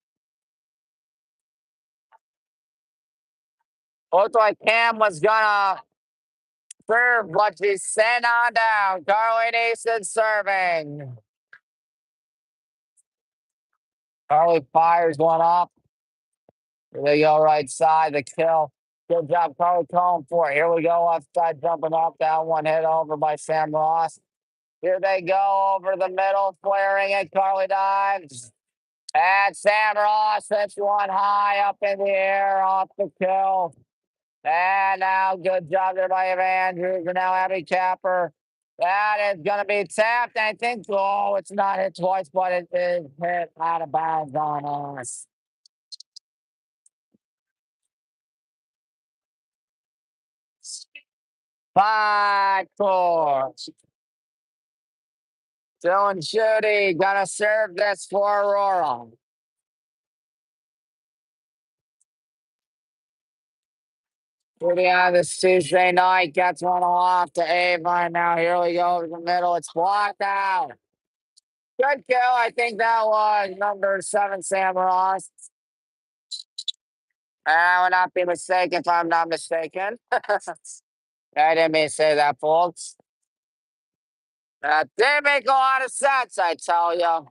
A: Looked like Cam was gonna serve, but she's sent on down. Carly Nason serving. Carly fires one up. Here they go, right side, the kill. Good job, Carly calling for it. Here we go, left side jumping off that one, hit over by Sam Ross. Here they go over the middle, flaring it. Carly dives. And Sam Ross hits one high up in the air off the kill. And now, good job there by Andrews. And now Abby Capper. That is going to be tapped. I think, oh, it's not hit twice, but it is hit out of bounds on us. 5-4. Dylan Judy gonna serve this for Aurora. Judy on this Tuesday night gets one off to Ava. Now here we go to the middle. It's blocked out. Good kill. I think that was number 7, Sam Ross. I would not be mistaken if I'm not mistaken. I didn't mean to say that, folks. That did make a lot of sense, I tell you.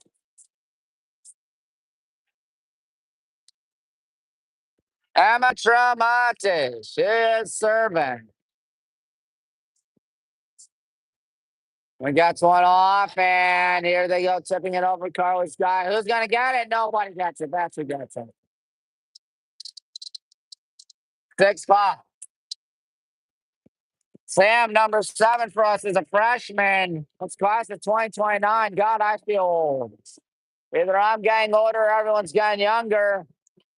A: Emma Tramonte, she is serving. We got one off, and here they go, tipping it over Carlos Guy. Who's going to get it? Nobody gets it. That's who gets it. 6-5. Sam, number 7 for us, is a freshman. It's class of 2029. God, I feel old. Either I'm getting older or everyone's getting younger.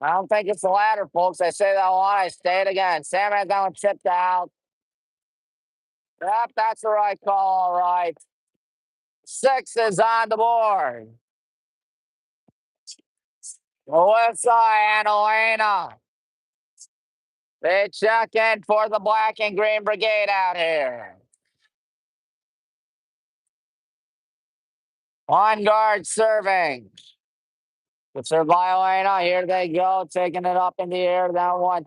A: I don't think it's the latter, folks. I say that a lot. I say it again. Sam had that one tipped out. Yep, that's the right call. All right. 6 is on the board. Melissa and Elena. They check in for the black and green brigade out here. On guard serving. It's their Elena. Here they go, taking it up in the air. That one.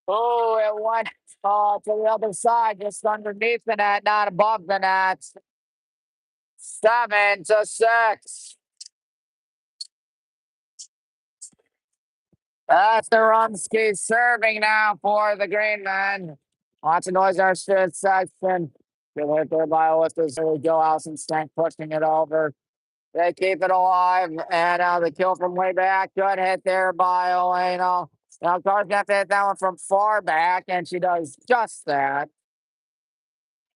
A: Oh, it went to the other side, just underneath the net, not above the net. 7-6. That's the Rumsky serving now for the Greenmen. Lots of noise in our student section. Good hit there by Olympus. There we go. Allison Stank pushing it over. They keep it alive. And the kill from way back. Good hit there by Elena. Now, Garth got to hit that one from far back, and she does just that.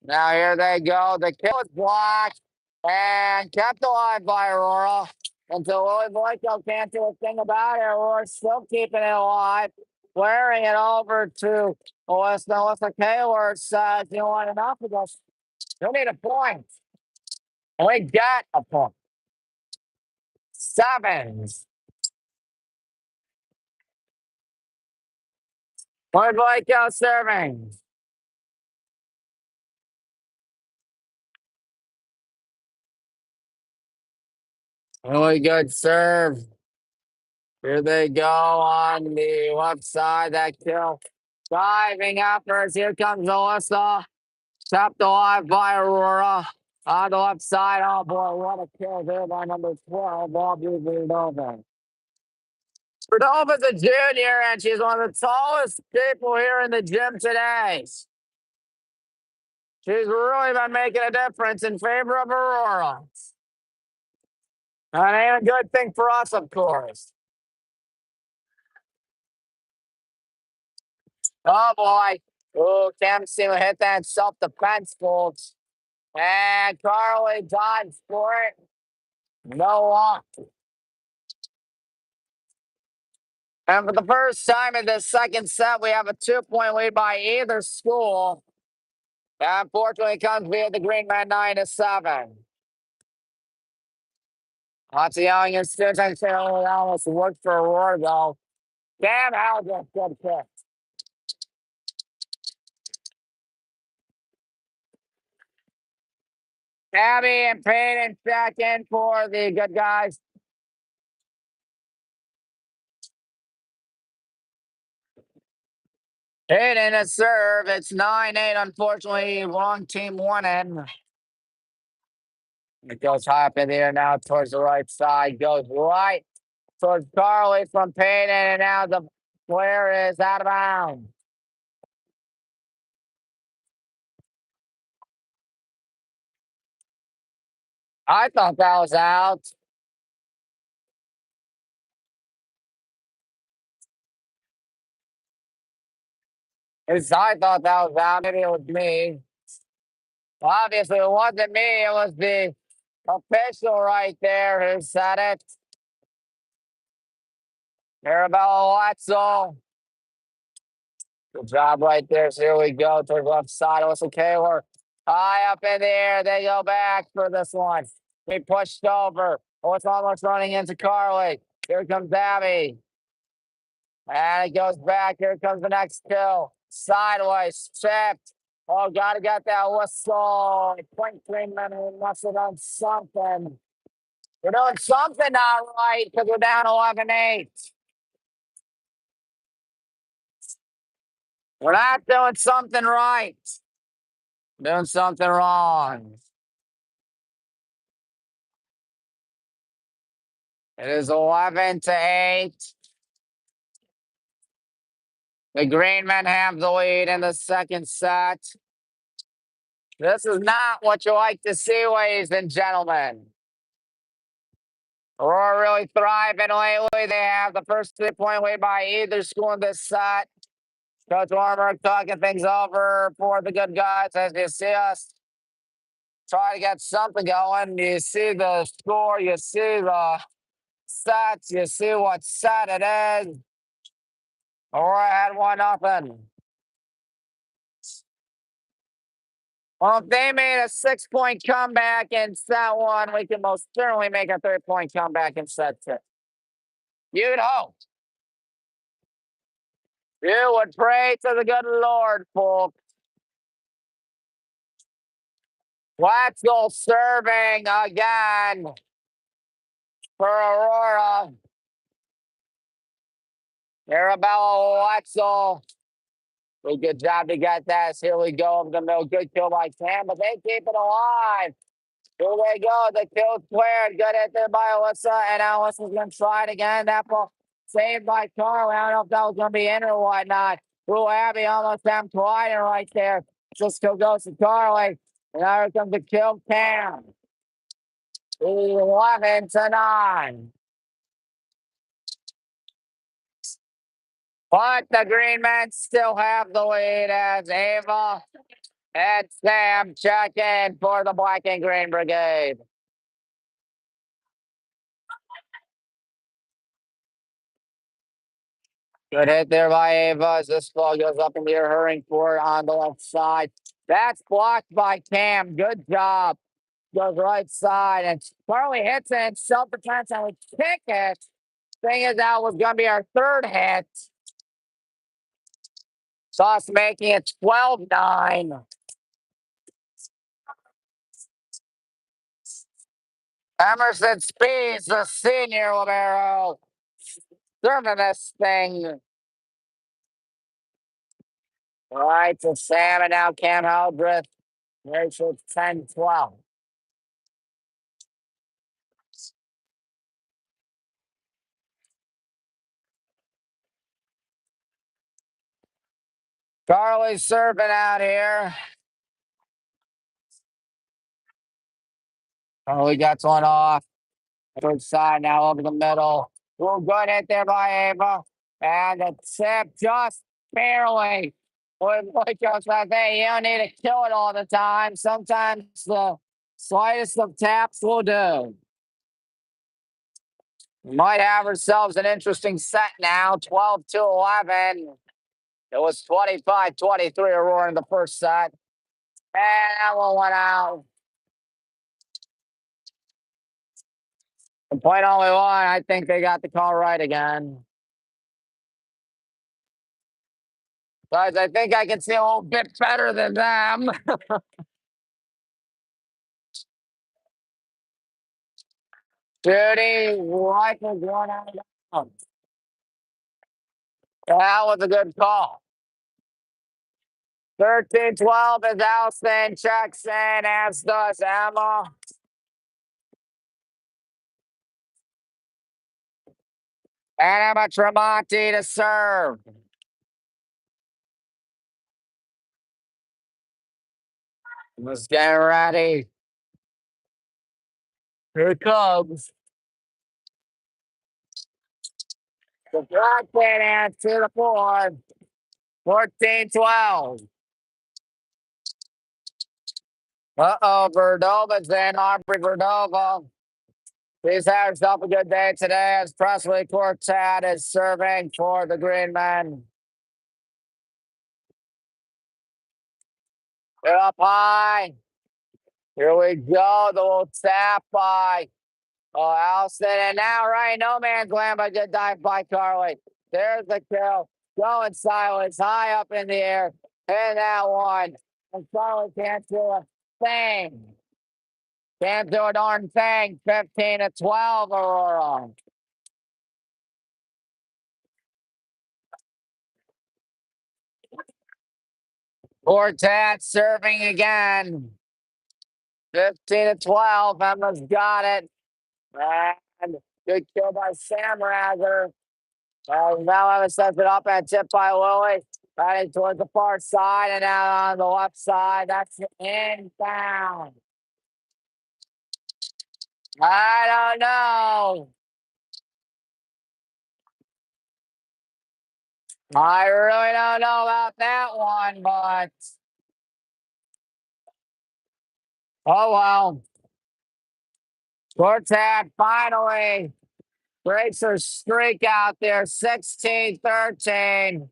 A: Now, here they go. The kill is blocked and kept alive by Aurora until Lily Boyko can't do a thing about it. Aurora's still keeping it alive, flaring it over to Melissa Kaylor says, you want enough of this? You need a point. And we got a point. 7s. Lily Boyko serving. Really good serve. Here they go on the left side. That kill. Diving uppers. Here comes Alyssa. Tapped alive by Aurora. On the left side. Oh boy, what a kill there by number 12. Bobby Verdova. Verdova's a junior, and she's one of the tallest people here in the gym today. She's really been making a difference in favor of Aurora. That ain't a good thing for us, of course. Oh boy. Oh, Dempsey hit that self-defense, folks. And Carly dodged for it. No luck. And for the first time in this second set, we have a 2-point lead by either school. And unfortunately, it comes via the Greenmen 9-7. Lots of young students. I say, oh, that almost worked for Aurora, though. Damn, how just good kick. Abby and Peyton back in for the good guys. Peyton a serve. It's 9-8. Unfortunately, wrong team won it. It goes high up in the air now towards the right side. Goes right towards Carly from Peyton. And now the player is out of bounds. I thought that was out. I thought that was out. Maybe it was me. Well, obviously, it wasn't me. It was the official right there who said it. Arabella Watzel. Good job right there. So here we go to the left side. What's okay? We're high up in the air. They go back for this one. We pushed over. Oh, it's almost running into Carly. Here comes Abby. And it goes back. Here comes the next kill. Sideways, chipped. Oh, gotta get that whistle. Point Greenmen, we must have done something. We're doing something not right because we're down 11-8. We're not doing something right. Doing something wrong. It is 11-8. The Greenmen have the lead in the second set. This is not what you like to see, ladies and gentlemen. Aurora really thriving lately. They have the first 3-point lead by either school in this set. Coach Warmer talking things over for the good guys as you see us try to get something going. You see the score, you see the sets, you see what set it is. Aurora had 1-0. Well, if they made a 6-point comeback in set one, we can most certainly make a 3-point comeback in set two. You'd hope. You would pray to the good Lord, folks. Wetzel serving again for Aurora. Arabella Wetzel. Good job to get this. Here we go over the middle. Good kill by Cam, but they keep it alive. Here we go. The kill squared. Good hit there by Alyssa. And Alyssa's going to try it again. That ball saved by Carly. I don't know if that was going to be in or whatnot. Ooh, Abby almost them colliding right there. Cisco goes to Carly. And now here comes the kill Cam. 11-9. But the Greenmen still have the lead as Ava and Sam check in for the Black and Green Brigade. Good hit there by Ava as this ball goes up in the air, hurrying for it on the left side. That's blocked by Cam. Good job. Goes right side, and Carly hits it in self-defense, and we kick it. Thing is, that was going to be our third hit. Thus making it 12-9. Emerson Speeds, the senior libero, serving this thing. Right to Sam, and now Cam Haldreth. Ratio 10-12. Carly's serving out here. Oh, we got one off. Third side now over the middle. Ooh, good hit there by Ava. And the tip just barely. Like I was saying, you don't need to kill it all the time. Sometimes the slightest of taps will do. We might have ourselves an interesting set now, 12-11. It was 25-23 Aurora in the first set. And that one went out. The point only one. I think they got the call right again. Guys, I think I can see a little bit better than them. Judy, rifle going out of bounds. That was a good call. 13-12 is Alston checks in, as does Emma. And Emma Tremonti to serve. Let's get ready. Here it comes. The block in to the floor. 14-12. Uh-oh, Verdova's in. Aubrey Verdova. She's had herself a good day today as Presley Quartet is serving for the Greenmen. Get up high. Here we go. The little tap by Allison. And now, right, no man's land, but good dive by Carly. There's the kill. Going silence, high up in the air. And that one. And Carly can't do a thing. Can't do a darn thing. 15-12, Aurora. Hornets serving again. 15-12. Emma's got it. And good kill by Sam Rather. Now Emma sets it up and tipped by Lily. Heading towards the far side and out on the left side. That's inbound. I don't know. I really don't know about that one, but oh well. Quartet finally breaks her streak out there, 16-13.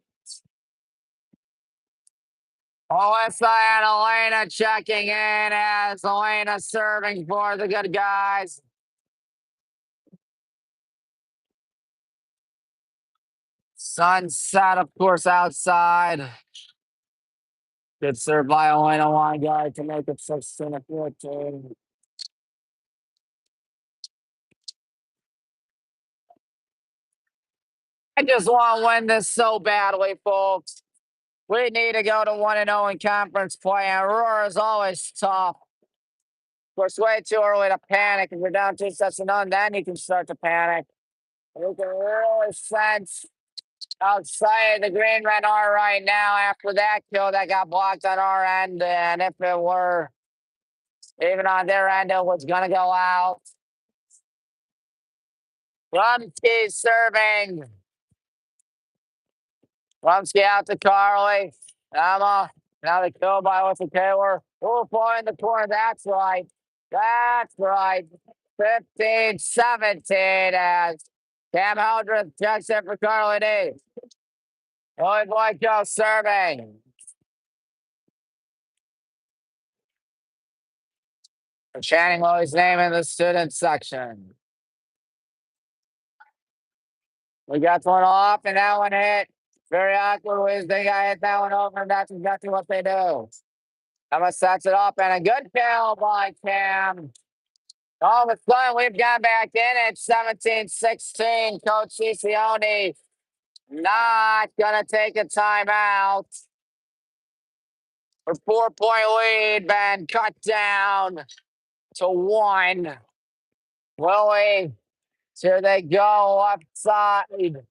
A: Alyssa and Elena checking in as Elena serving for the good guys. Sunset, of course, outside. Good serve by Elena one guy to make it 16-14. I just want to win this so badly, folks. We need to go to 1-0 in conference play. And Aurora is always tough. Of course, way too early to panic. If you're down 2-0, then you can start to panic. You can really sense how excited the Greenmen are right now after that kill that got blocked on our end. And if it were even on their end, it was going to go out. Rumsky serving. Rumsky out to Carly. Emma. Now the kill by Alyssa Taylor. Oh, boy in the corner. That's right. That's right. 15-17 as Cam Hildreth checks it for Carly D. Lloyd Boyko serving. Channing Lloyd's name in the student section. We got one off and that one hit. Very awkward. They got hit that one over, and that's exactly what they do. Emma sets it up and a good kill by Cam. All of a sudden, we've got back in at 17-16. Coach Cicione not going to take a timeout. Her 4-point lead been cut down to 1. Lily, here they go, left side.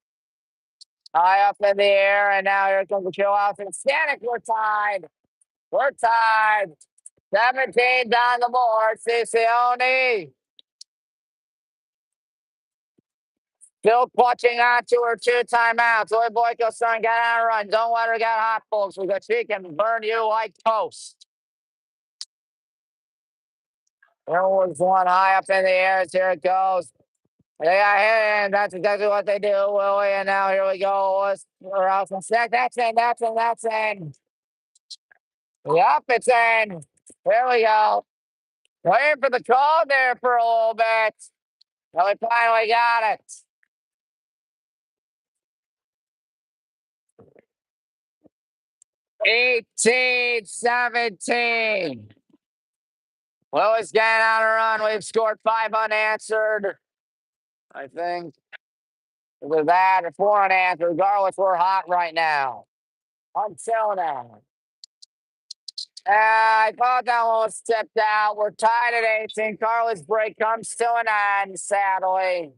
A: High up in the air, and now here comes the kill out. And Stanek, we're tied. We're tied. 17 down the board. Cicione still clutching on to her 2 timeouts. Lloyd Boyko's son got on a run. Don't let her get hot, folks, because she can burn you like toast. There was one high up in the air. Here it goes. They got hit, and that's exactly what they do, Willie. And now here we go. We're out from stack. That's in. That's in. That's in. Yep, it's in. There we go. Waiting for the call there for a little bit. Well, we finally got it. Eighteen, 17. Willie's getting on a run. We've scored 5 unanswered. I think either that or 4 unanswered. Regardless, we're hot right now. Until now. I thought that one was stepped out. We're tied at 18. Carly's break comes to an end, sadly.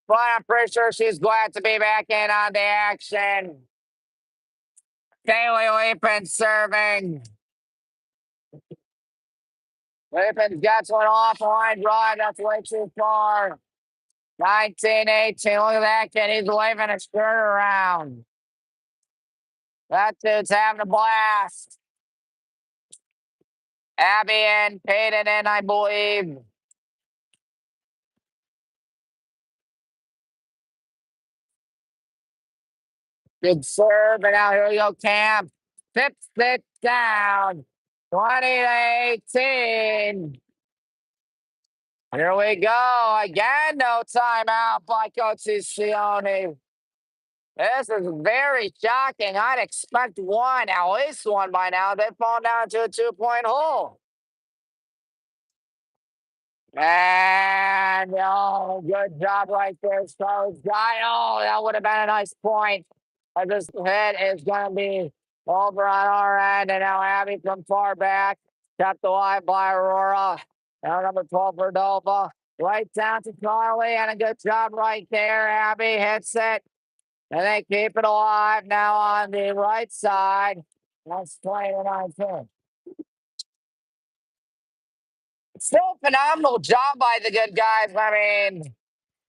A: But I'm pretty sure she's glad to be back in on the action. Kaylee Leapin serving. Leapin gets one off line drive. That's way too far. 19-18. Look at that kid. He's waving his skirt around. That dude's having a blast. Abby and Peyton in, I believe. Good serve, and now here we go, Cam. Tips it down. 20-18. Here we go. Again, no timeout by Coach Sione. This is very shocking. I'd expect one, at least one by now. They've fallen down to a 2-point hole. And, oh, good job right there, Charles Guy. Oh, that would have been a nice point. But this hit is going to be over on our end. And now Abby from far back. Kept alive by Aurora. Now number 12 for Dova. Right down to Carly. And a good job right there. Abby hits it. And they keep it alive now on the right side. That's 20-19. Still phenomenal job by the good guys. I mean,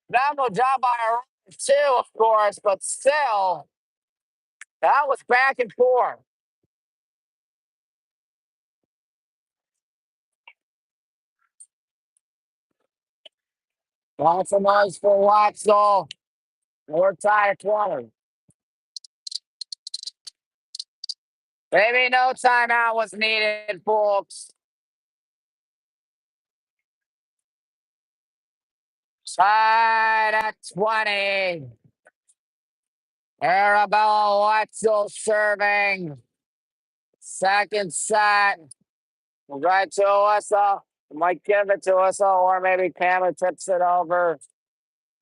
A: phenomenal job by Aurora too, of course, but still, that was back and forth. Lots of noise for Waxel. We're tied at 20. Maybe no timeout was needed, folks. Tied at 20. Arabella Waxel serving. Second set. Right to Alyssa. Might give it to Alyssa, or maybe Cameron tips it over.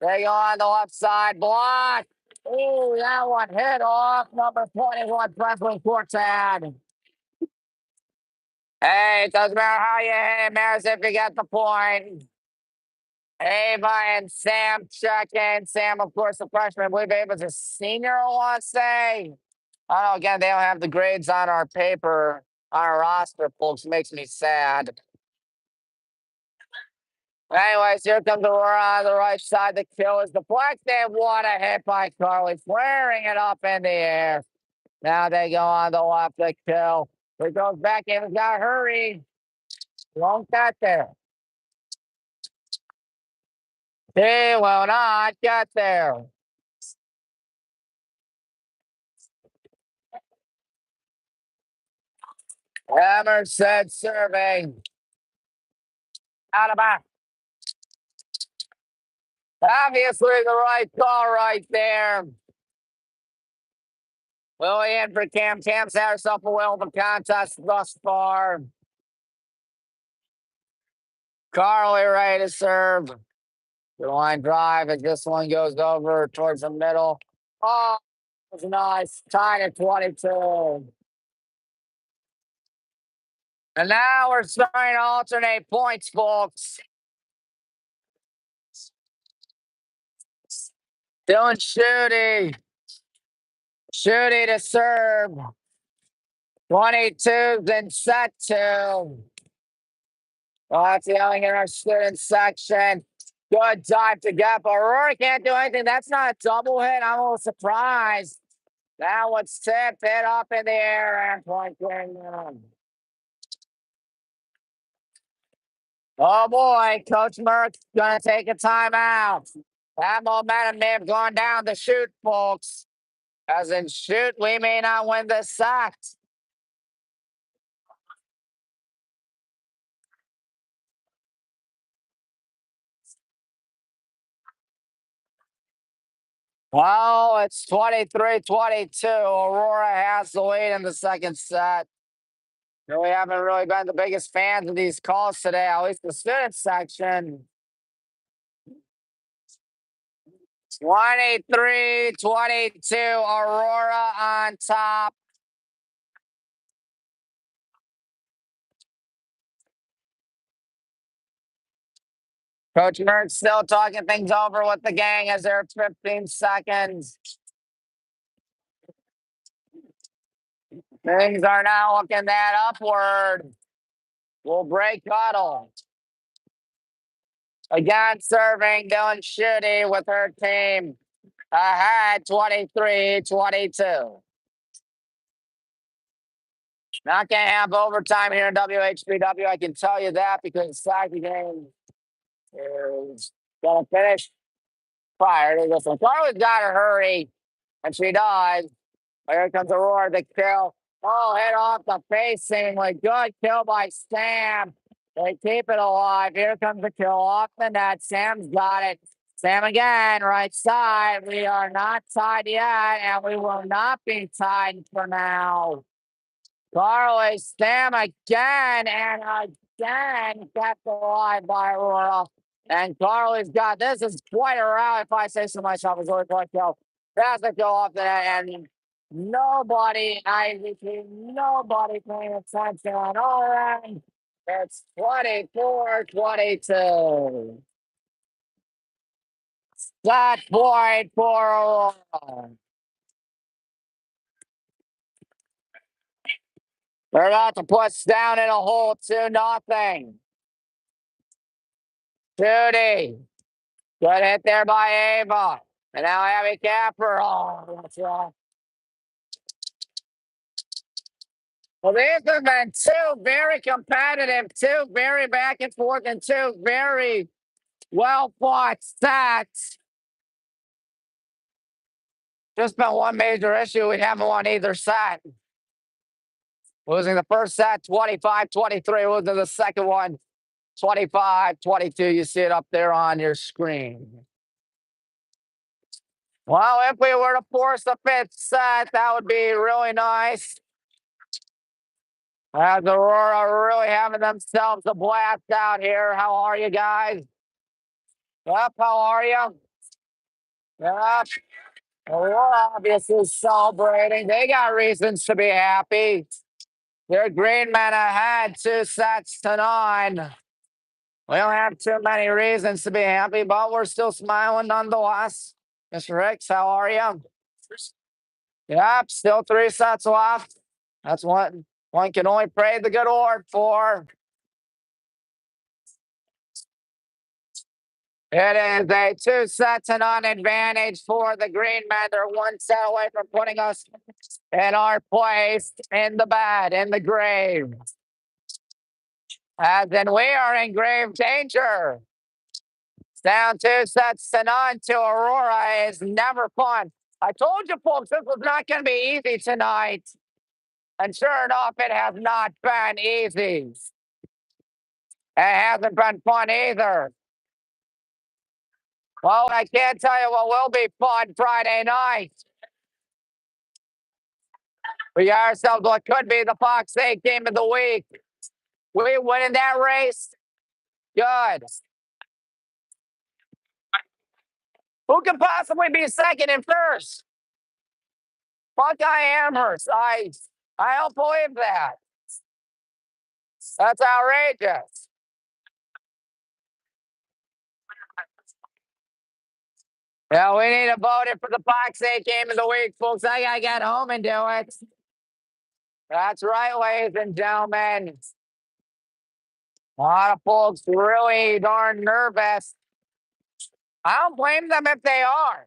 A: They go on the left side. Block. Ooh, that one hit off number 21, Presley Fortad. Hey, it doesn't matter how you hit it, matters if you get the point. Ava and Sam check in. Sam, of course, the freshman. I believe Ava's a senior, I want to say. I don't know, again, they don't have the grades on our paper, on our roster, folks. Makes me sad. Anyways, here comes Aurora on the right side. The kill is deflected. What a hit by Carly, flaring it up in the air. Now they go on the left, the kill. It goes back in. He's got to hurry. Won't get there. He will not get there. Emerson serving. Out of back. Obviously the right call right there. Lily in for Cam. Cam's had herself a whale of a contest thus far. Carly ready to serve. The line drive as this one goes over towards the middle. Oh, it was nice. Tied at 22. And now we're starting to alternate points, folks. Dylan Schutte. Schutte to serve. 22 then set 2. Lots of yelling in our student section. Good dive to get, but Aurora can't do anything. That's not a double hit. I'm a little surprised. That one's tipped, hit up in the air, and point Greenmen. Oh boy, Coach Merck's gonna take a timeout. That momentum may have gone down the shoot, folks. As in shoot, we may not win this set. Well, it's 23-22. Aurora has the lead in the second set. We haven't really been the biggest fans of these calls today, at least the student section. 23-22, Aurora on top. Coach Merck still talking things over with the gang as there are 15 seconds. Things are now looking that upward. Will break huddle. Again, serving Dylan Schutte with her team ahead 23-22. Not going to have overtime here in WHBW. I can tell you that because the soccer game is going to finish prior to this one. Carly's got to hurry, and she does. Here comes Aurora, the kill. Oh, hit off the face seemingly. Good kill by Sam. They keep it alive. Here comes the kill off the net. Sam's got it. Sam again, right side. We are not tied yet, and we will not be tied for now. Carly, Sam again, and again kept alive by Aurora. And Carly's got this is quite a round, if I say so myself. It's really quite kill. That's a kill off the net, and nobody paying attention on our end. It's 24-22. That point for Aurora. They're about to push down in a hole 2-0. Judy. Good hit there by Ava. And now Abby Capper. Oh, that's wrong. Well, these have been two very competitive, two very back and forth, and two very well fought sets. Just been one major issue. We haven't won either set. Losing the first set 25-23, losing the second one 25-22. You see it up there on your screen. Well, if we were to force the fifth set, that would be really nice. As Aurora really having themselves a blast out here. How are you guys? Yep, how are you? Yep. Aurora obviously celebrating. They got reasons to be happy. Their Greenmen ahead 2-9. We don't have too many reasons to be happy, but we're still smiling nonetheless. Mr. Ricks, how are you? Yep, still 3 sets left. That's what one can only pray the good Lord for. It is a 2-9 advantage for the Greenmen. They're 1 set away from putting us in our place in the bed, in the grave. As in, we are in grave danger. It's down 2-9 to Aurora. Is never fun. I told you, folks, this was not going to be easy tonight. And sure enough, it has not been easy. It hasn't been fun either. Well, I can't tell you what will be fun Friday night. We got ourselves what could be the Fox 8 game of the week. We winning that race? Good. Who could possibly be second and first? Buckeye Amherst. I don't believe that. That's outrageous. Yeah, we need to vote it for the Fox 8 game of the week, folks. I gotta get home and do it. That's right, ladies and gentlemen. A lot of folks really darn nervous. I don't blame them if they are.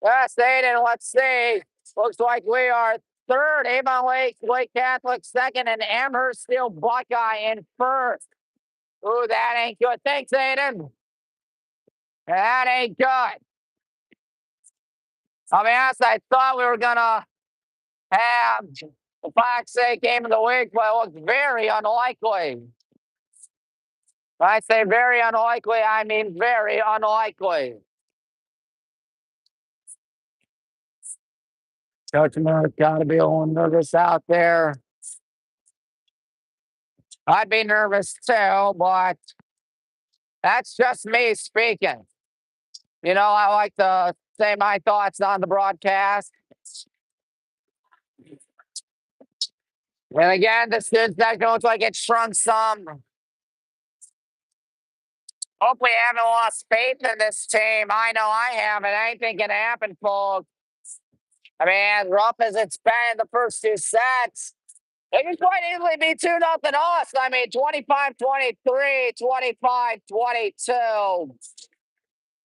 A: Yes, Aiden, let's see. Looks like we are third. Avon Lake Catholic second, and Amherst Steel Buckeye in first. Ooh, that ain't good. Thanks, Aiden. That ain't good. I'll be honest, I thought we were going to have the Fox 8 game of the week, but it looks very unlikely. When I say very unlikely, I mean very unlikely. Coach Moore's got to be a little nervous out there. I'd be nervous too, but that's just me speaking. You know, I like to say my thoughts on the broadcast. And again, the students that looks like it shrunk some. Hopefully, I haven't lost faith in this team. I know I haven't. Anything can happen, folks. I mean, as rough as it's been in the first 2 sets, it can quite easily be 2-0 us. I mean, 25-23, 25-22.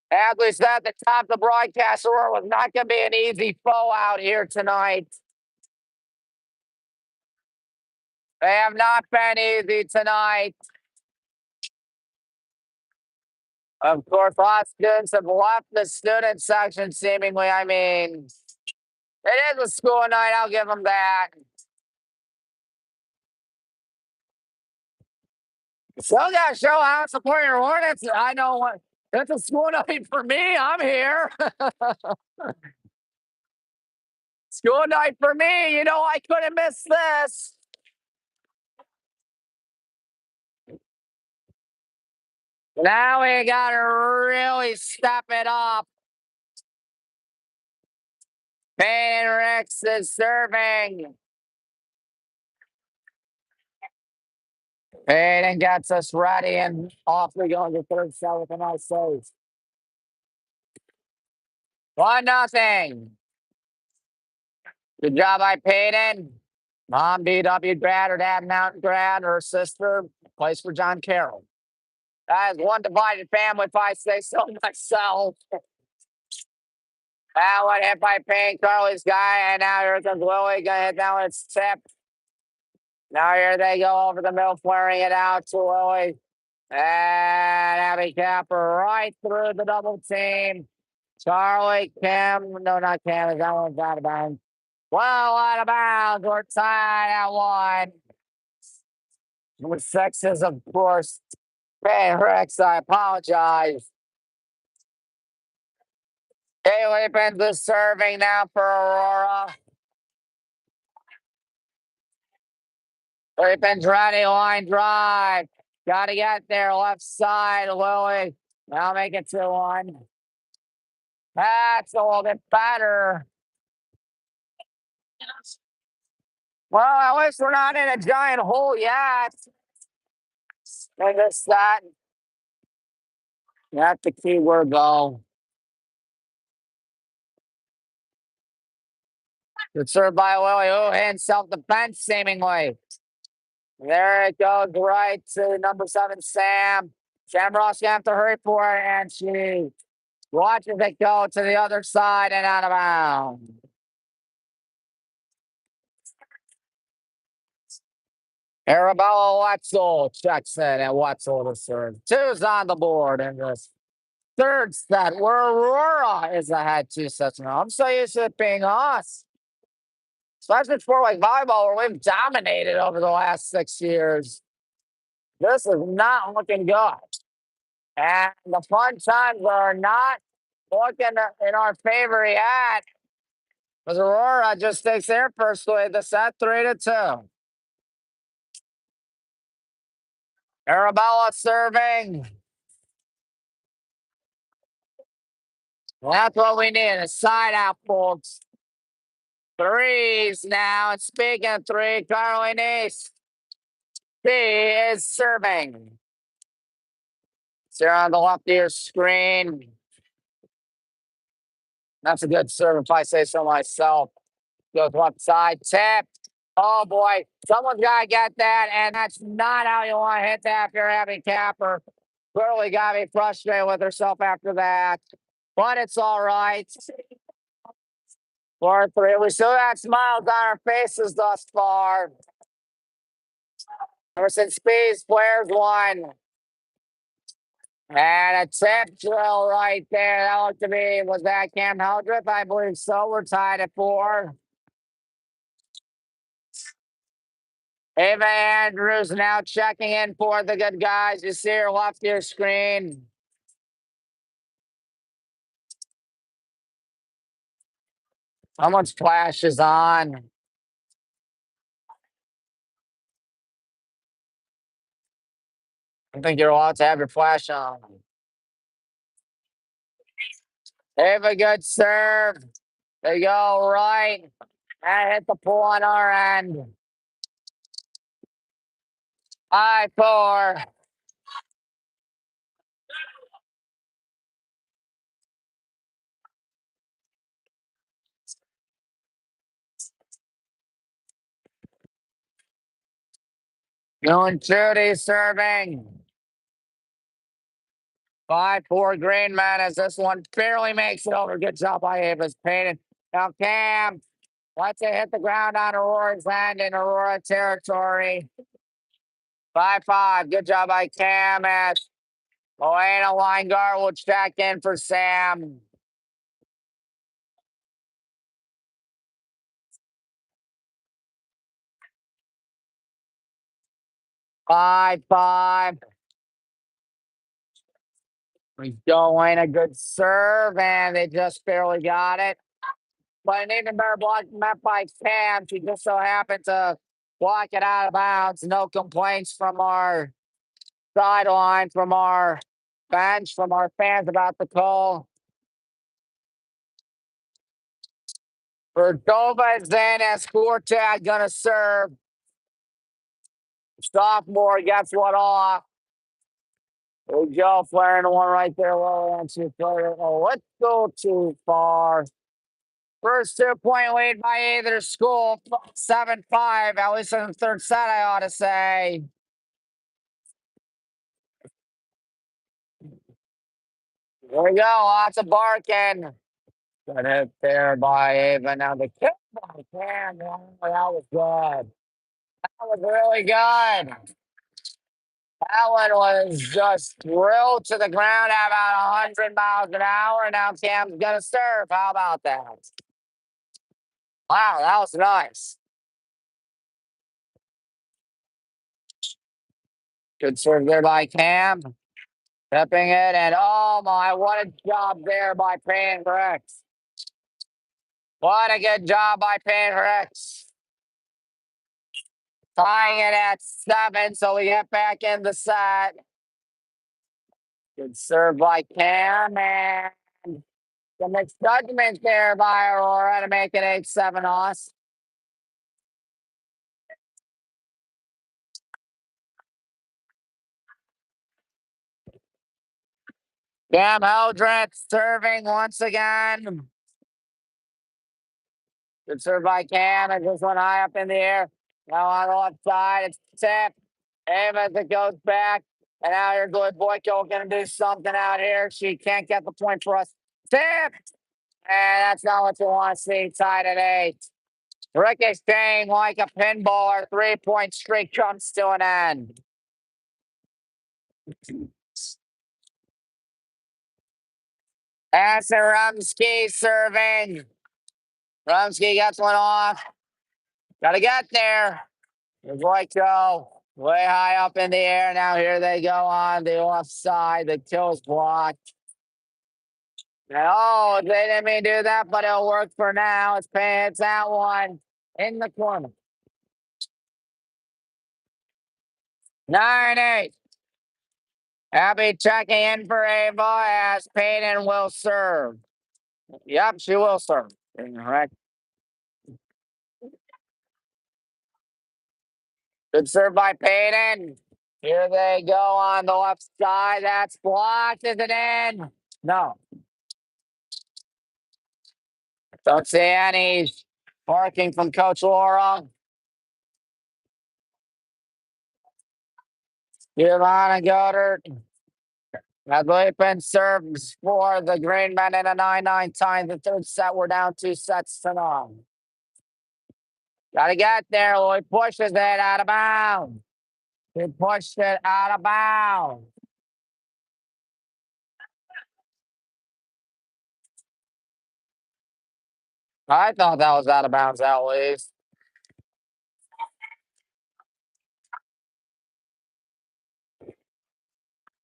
A: As we said at the top of the broadcast, Aurora was not going to be an easy foe out here tonight. They have not been easy tonight. Of course, a lot of students have left the student section, seemingly. I mean, It is a school night. I'll give them that. Still got to show how to support your Hornets. I know what. It's a school night for me. I'm here. School night for me. You know, I couldn't miss this. Now we got to really step it up. Payne Ricks is serving. Payne gets us ready, and off we go into third set with a nice save. 1-0. Good job by Payton. Mom, BW grad, her dad, Mountain grad, her sister plays for John Carroll. That is one divided family, if I say so myself. That one hit by Payne, Carly's guy, and now here comes Lily. Gonna hit that one, it's tipped. Now here they go over the middle, flaring it out to Lily. And Abby Capper right through the double team. Charlie, Kim, no, not Kim, that one's out of bounds. Well, out of bounds, we're tied at 1. With sixes, of course. Hey, Rex, I apologize. Haley Pins is serving now for Aurora. Pins ready, line drive. Got to get there, left side, Lily. Now make it 2-1. That's a little bit better. Well, at least we're not in a giant hole yet. And this, that. That's the key word, though. Good serve by Lily. Oh, and self-defense, seemingly. There it goes right to number 7, Sam. Sam Ross gonna have to hurry for it, and she watches it go to the other side and out of bounds. Arabella Wetzel checks in, and Wetzel to serve. 2's on the board in this third set, where Aurora is ahead 2 sets now. I'm so used to it being us. Especially for like volleyball, where we've dominated over the last 6 years. This is not looking good. And the fun times are not looking in our favor yet. Because Aurora just takes their first lead, the set 3-2. Arabella serving. That's what we need, a side out, folks. 3s now. And speaking of 3, Caroline Ace. She is serving. Here on the left of your screen. That's a good serve, if I say so myself. Goes left side, tip. Oh boy, someone's got to get that, and that's not how you want to hit that if you're having Capper. Clearly got to be frustrated with herself after that. But it's all right. 4-3. We still got smiles on our faces thus far. Ever since Speeds players won. And a tip drill right there. That looked to me, was that Cam Heldreth? I believe so. We're tied at 4. Ava Andrews now checking in for the good guys. You see her left your screen. Someone's flash is on. I think you're allowed to have your flash on. Ava, good serve. They go right. And hit the pull on our end. 5-4. Dylan Judy serving. 5-4 Greenmen as this one barely makes it over. Good job by Ava's Payton. Now Cam lets it hit the ground on Aurora's end in Aurora territory. 5-5. Good job by Cam as Elena Weingart will check in for Sam. 5-5. We going a good serve, and they just barely got it. But an even better block met by Cam. She just so happened to block it out of bounds. No complaints from our sideline, from our bench, from our fans about the call. Verdova is in as Quartet gonna serve. Sophomore gets one off. There we go, flaring the one right there. Well, answer player. Oh, let's go too far. First 2-point lead by either school, 7-5, at least in the third set, I ought to say. There we go, lots of barking. Good hit there by Ava. Now the kick by Cam. Oh, that was good. That was really good. That one was just drilled to the ground at about 100 miles an hour. Now Cam's going to serve. How about that? Wow, that was nice. Good serve there by Cam. Tipping it, and oh my, what a job there by Payne Rex. What a good job by Payne Rex. Tying it at 7, so we get back in the set. Good serve by Cam, and the misjudgment there by Aurora to make it 8-7 us. Cam Eldred serving once again. Good serve by Cam, and this one high up in the air. Now on the left side, it's tipped. Amos, it goes back. And now here's good Boyko going to do something out here. She can't get the point for us. Tipped! And that's not what you want to see. Tied at 8. Ricocheting like a pinballer. 3-point streak comes to an end. That's Rumsky serving. Rumsky gets one off. Got to get there. Here's Boyko. Way high up in the air. Now here they go on the left side. The kill's blocked. Oh, they didn't mean to do that, but it'll work for now. It's that one in the corner. 9-8. Abby checking in for Ava as Peyton will serve. Yep, she will serve. Correct. Good serve by Peyton. Here they go on the left side. That's blocked. Is it in? No. Don't see any barking from Coach Laura. Giovanna Goddard. Adlipin serves for the Greenmen in a 9-9 tie. The third set, we're down 2 sets to none. Got to get there. Lloyd pushes it out of bounds. He pushed it out of bounds. I thought that was out of bounds at least.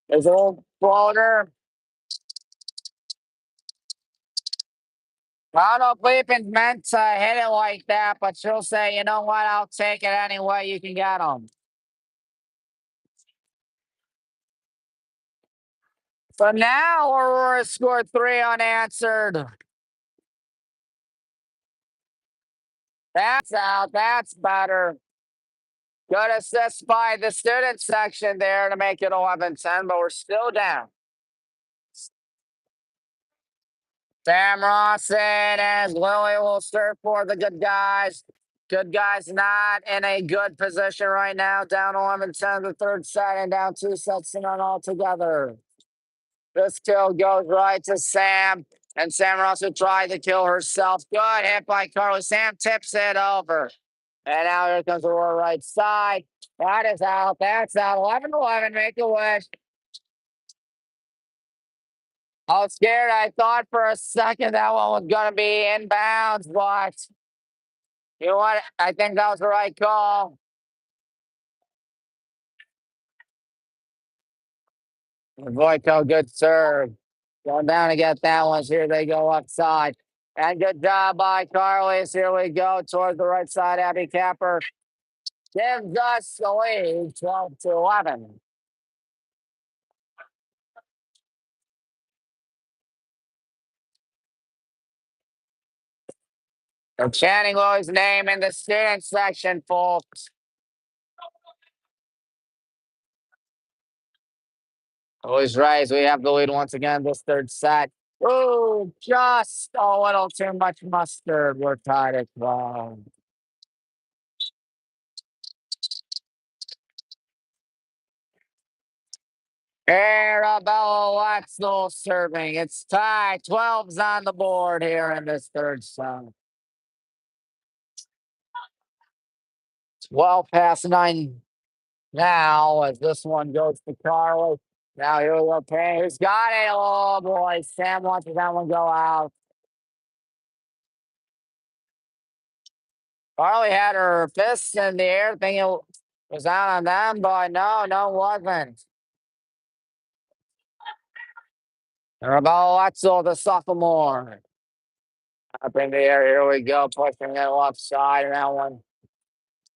A: There's a little floater. I don't know if Leapin's meant to hit it like that, but she'll say, you know what, I'll take it any way you can get them. So now Aurora scored 3 unanswered. That's out. That's better. Good assist by the student section there to make it 11-10, but we're still down. Sam Ross in as Lily will serve for the good guys. Good guys not in a good position right now. Down 11-10 the third set and down 2 sets to none altogether. This kill goes right to Sam. And Sam Ross will try to kill herself. Good hit by Carly. Sam tips it over. And now here comes Aurora right side. That is out. That's out. 11-11. Make a wish. I was scared. I thought for a second that one was going to be inbounds, but you know what? I think that was the right call. Voiko, good serve. Going down to get that one. Here they go upside. And good job by Carly. Here we go towards the right side. Abby Capper gives us the lead, 12-11. They're chanting Louie's name in the student section, folks. Louie's right. We have the lead once again this third set. Ooh, just a little too much mustard. We're tied at 12. Arabella Waxel serving. It's tied. 12's on the board here in this third set. 12 past 9 now as this one goes to Carly. Now here we go. Payne, who's got it? Oh boy, Sam watches that one go out. Carly had her fists in the air, thinking it was out on them, but no, it wasn't. Arabella Waxel, the sophomore. Up in the air, here we go, pushing it left side, and that one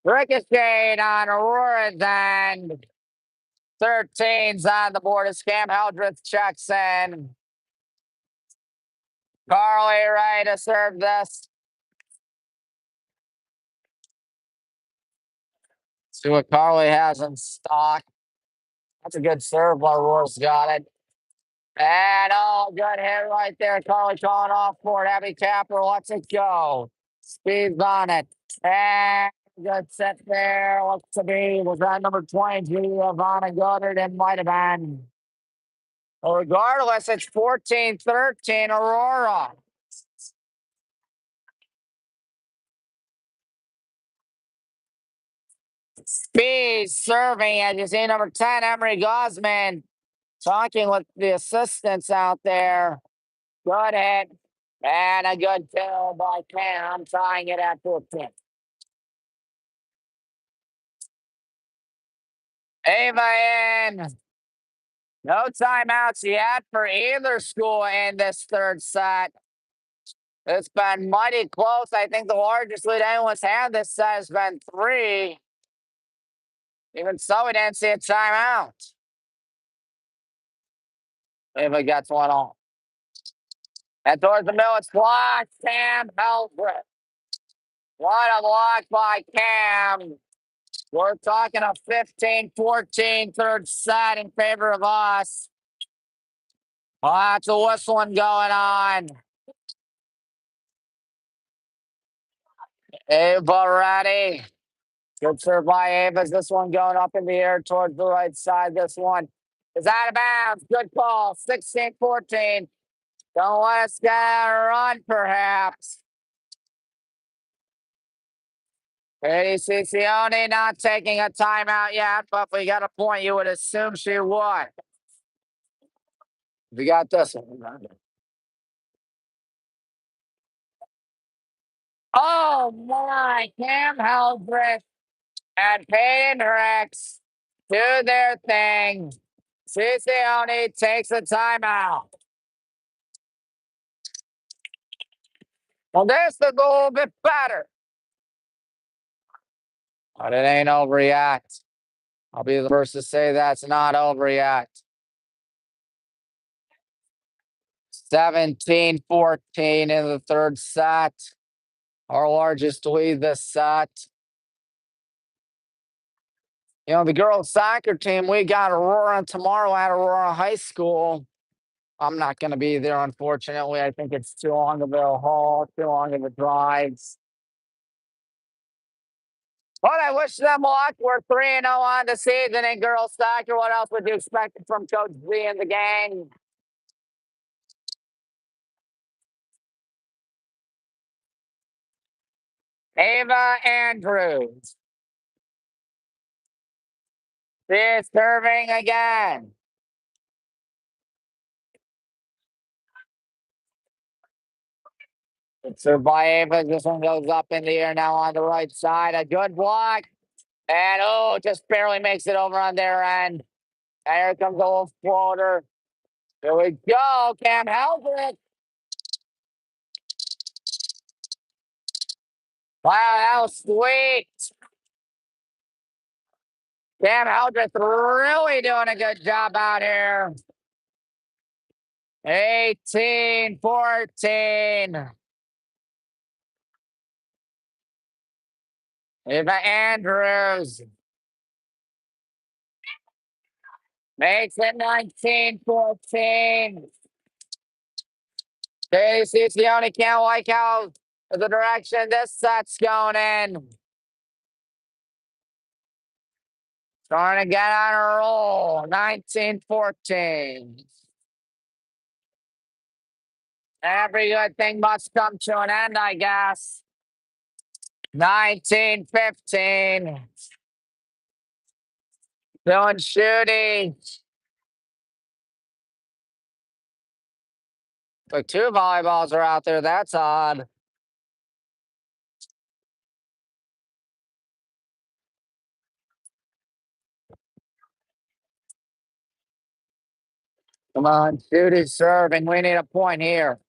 A: ricocheted on Aurora's end. 13's on the board as Cam Heldreth checks in. Carly ready to serve this. See what Carly has in stock. That's a good serve while Aurora's got it. And oh, good hit right there. Carly calling off for it. Abby Capper lets it go. Speeds on it. And good set there. Looks to be, was that number 20, Ivana Goddard? It might have been. Well, regardless, it's 14-13 Aurora. Speed serving, as you see, number 10, Emery Gosman, talking with the assistants out there. Good hit. And a good kill by Cam, tying it at 15. Ava in. No timeouts yet for either school in this third set. It's been mighty close. I think the largest lead anyone's had this set has been 3. Even so, we didn't see a timeout. Ava gets one on. And towards the middle, it's blocked. Cam Heldreth. What a block by Cam. We're talking a 15-14 third set in favor of us. Lots of whistling going on. Ava ready. Good serve by Ava's. This one going up in the air towards the right side. This one is out of bounds. Good call. 16-14. Don't let us get a run, perhaps. Katie Ciccione not taking a timeout yet, but if we got a point, you would assume she would. We got this one. Oh my, Cam Heldreth and Peyton Rex do their thing. Ciccione takes a timeout. Well, this is a little bit better. But it ain't over yet. I'll be the first to say that's not over yet. 17-14 in the third set. Our largest lead this set. You know, the girls' soccer team, we got Aurora tomorrow at Aurora High School. I'm not going to be there, unfortunately. I think it's too long of a haul, too long of a drive. But I wish them luck. We're 3-0 on the season in girls' soccer. What else would you expect from Coach Z and the gang? Ava Andrews. She's serving again. It's served by Ava. This one goes up in the air now on the right side. A good block. And oh, just barely makes it over on their end. And here comes a little floater. Here we go. Can't help it. Wow, that was sweet. Cam Eldred's really doing a good job out here. 18-14. Eva Andrews makes it 19-14. Cincinnati can't like how the direction this set's going in. Starting to get on a roll. 19-14. Every good thing must come to an end, I guess. 19-15. Doing shooting. But two volleyballs are out there. That's odd. Come on, Judy's serving. We need a point here.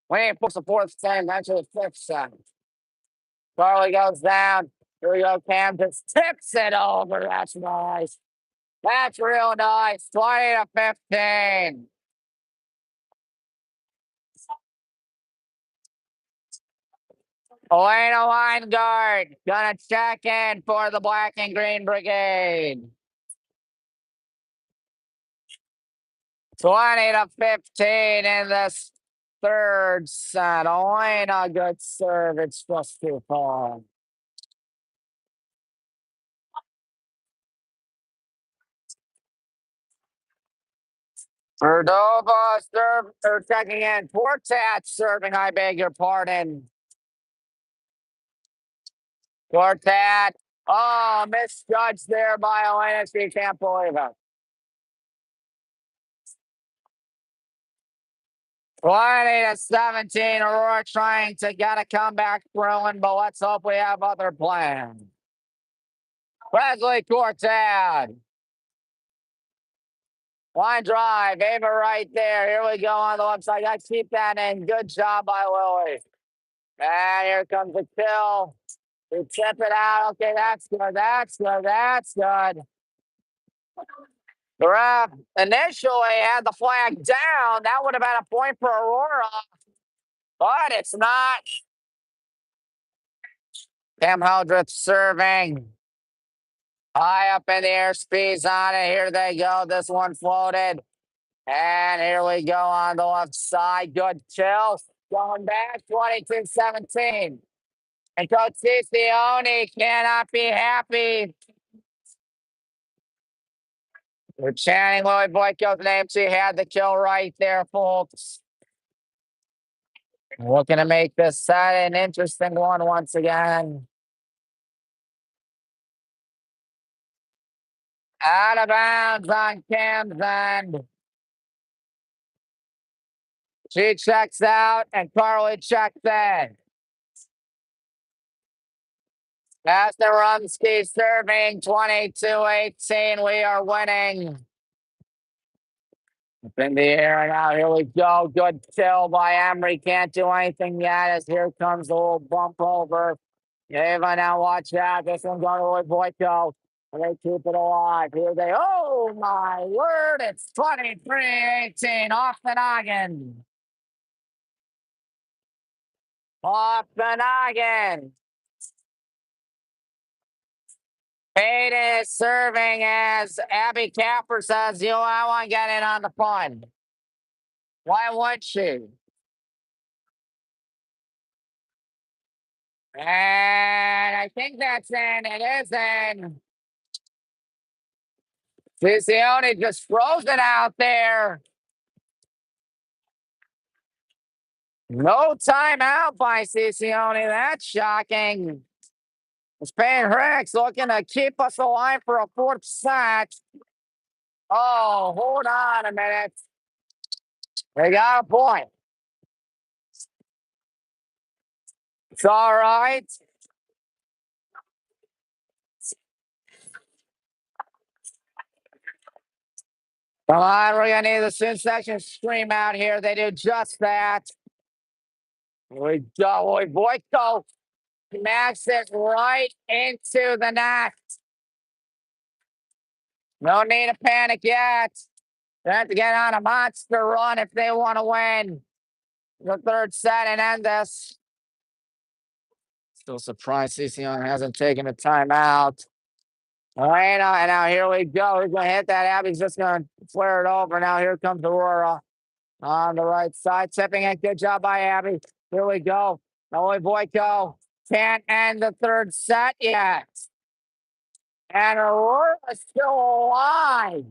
A: We need to push the fourth set, eventually the fifth set. Charlie goes down. Here we go. Cam just tips it over. That's nice. That's real nice. 20-15. Elena Weingart gonna check in for the Black and Green Brigade. 20-15 in this third set. Elena, good serve. It's just too far. Cordova serve or checking in. Quartet serving. I beg your pardon. Quartet. Oh, misjudged there by Elena. She can't believe it. 20-17. Aurora trying to get a comeback throwing, but let's hope we have other plans. Wesley Quartet. Line drive. Ava right there. Here we go on the left side. Got to keep that in. Good job by Lily. And here comes the kill. We tip it out. Okay, that's good. That's good. That's good. The ref initially had the flag down. That would have been a point for Aurora, but it's not. Cam Hildreth serving. High up in the air, speeds on it. Here they go. This one floated. And here we go on the left side. Good chill. Going back 22-17. And Coach Cicione cannot be happy. We're chanting Lily Boyko's name. She had the kill right there, folks. Looking to make this set an interesting one once again. Out of bounds on Cam's end. She checks out, and Carly checks in. Aston Rumsky serving 22-18. We are winning. Up in the air now. Here we go. Good kill by Emery. Can't do anything yet as here comes a little bump over. Ava now watch out. This one's going to Boyko. And they keep it alive. Here they, oh my word. It's 23-18 off the noggin. Off the noggin. Payne is serving as Abby Capper says, I want to get in on the fun. Why would she? And I think that's in. It is in. Cicione just frozen out there. No timeout by Cicione. That's shocking. It's Payne Hicks looking to keep us alive for a fourth set. Oh, hold on a minute. They got a point. It's all right. Come on, we're gonna need the student section scream out here. They do just that. We go, boy, go. Smash it right into the net. No need to panic yet. They have to get on a monster run if they want to win the third set and end this. Still surprised CCon hasn't taken a timeout. Elena, and now here we go. He's going to hit that. Abby's just going to flare it over. Now here comes Aurora on the right side. Tipping it. Good job by Abby. Here we go. Only Boyko can't end the third set yet. And Aurora is still alive.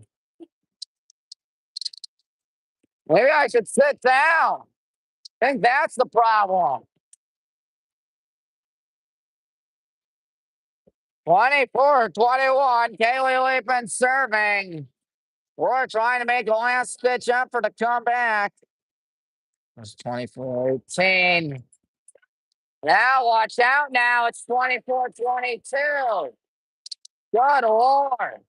A: Maybe I should sit down. I think that's the problem. 24-21. Kaylee Leapin serving. We're trying to make a last pitch effort to come back. It's 24-18. Now watch out now. It's 24-22. Good Lord.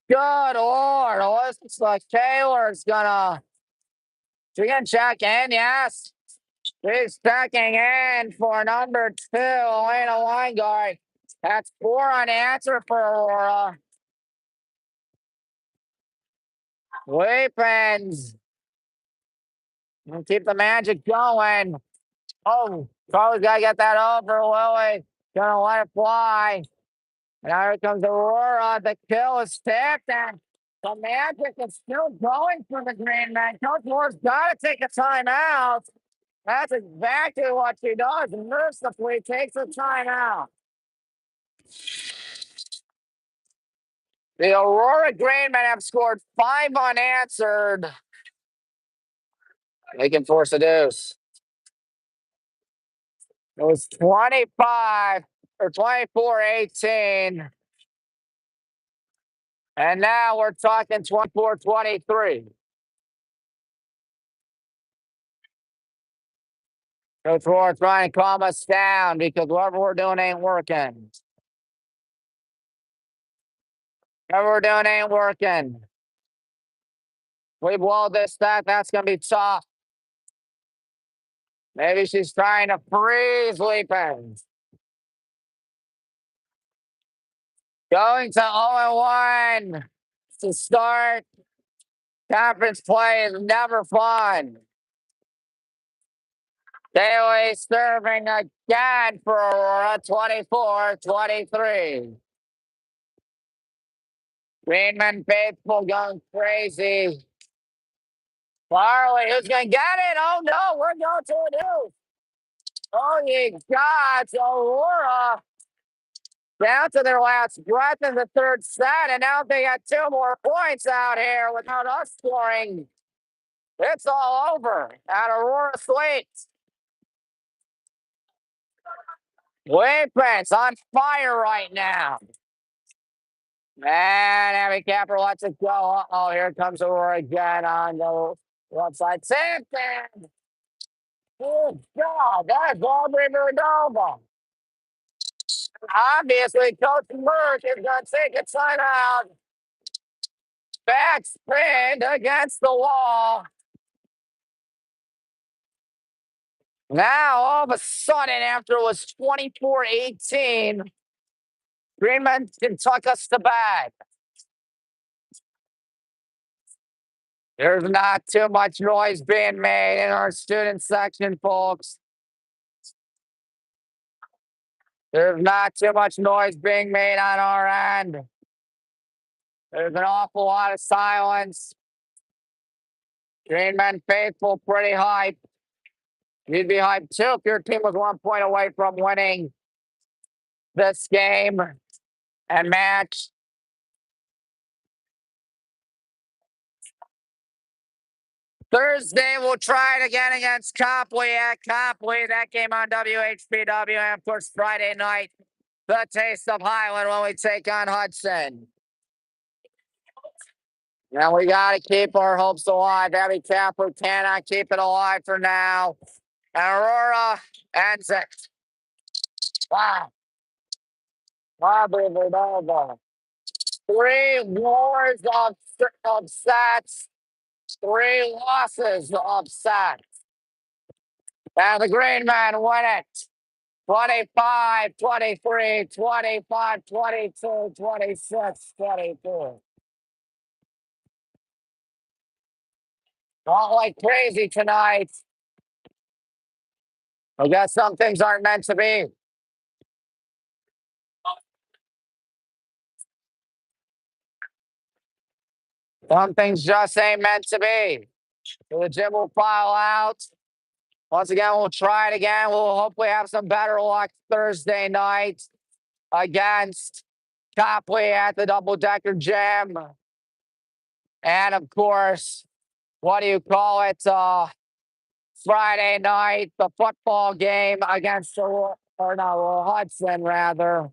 A: Good Lord. Oh, it looks like Taylor's gonna. She can check in, yes. She's checking in for number 2, Elena Weingart. That's 4 unanswered for Aurora. Weapons. Keep the magic going. Oh, Charlie's got to get that over. Lily gonna let it fly. And now here comes Aurora. The kill is tipped, and the magic is still going for the Greenmen. Coach Moore's got to take a timeout. That's exactly what she does. Mercifully takes a timeout. The Aurora Greenmen have scored 5 unanswered. They can force a deuce. It was 25 or 24-18. And now we're talking 24-23. Coach Roar trying to calm us down because whatever we're doing ain't working. Whatever we're doing ain't working. We blow this back, that's going to be tough. Maybe she's trying to freeze Leapin. Going to 0-1 to start. Conference play is never fun. Daly serving again for Aurora, 24-23. Greenman faithful going crazy. Farley, who's going to get it? Oh, no, we're going to a deuce. Oh, you got Aurora down to their last breath in the third set, and now they got 2 more points out here without us scoring. It's all over at Aurora Slates. Weapons on fire right now. And Abby Capper lets it go. Uh-oh, here comes Aurora again on the left side. Simpson! Good God, that's Aubrey Verdova. Obviously, Coach Merck is going to take a timeout. Backspin against the wall. Now, all of a sudden, after it was 24-18, Greenmen can tuck us to bed. There's not too much noise being made in our student section, folks. There's not too much noise being made on our end. There's an awful lot of silence. Greenmen faithful, pretty hyped. You'd be hyped too if your team was 1 point away from winning this game and match. Thursday, we'll try it again against Copley at Copley. That game on WHPW. And of course, Friday night, the Taste of Highland when we take on Hudson. Now we got to keep our hopes alive. Abby Capper cannot keep it alive for now. And Aurora ends it. Wow. Aubrey Verdova. 3 wars of sets, 3 losses of sets. And the Greenmen win it. 25, 23, 25, 22, 26, 22. Not like crazy tonight. I guess some things aren't meant to be. Some things just ain't meant to be. So the gym will file out. Once again, we'll try it again. We'll hopefully have some better luck Thursday night against Copley at the Double Decker Gym. And of course, what do you call it? Friday night, the football game against Hudson, rather.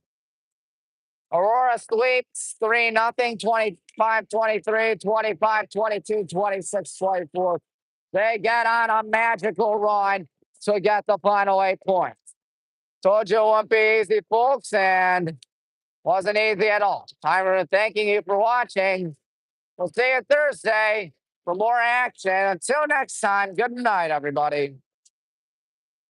A: Aurora sweeps 3-0, 25-23, 25-22, 26-24. They get on a magical run to get the final 8 points. Told you it wouldn't be easy, folks, and wasn't easy at all. I'm thanking you for watching. We'll see you Thursday for more action. Until next time, good night, everybody.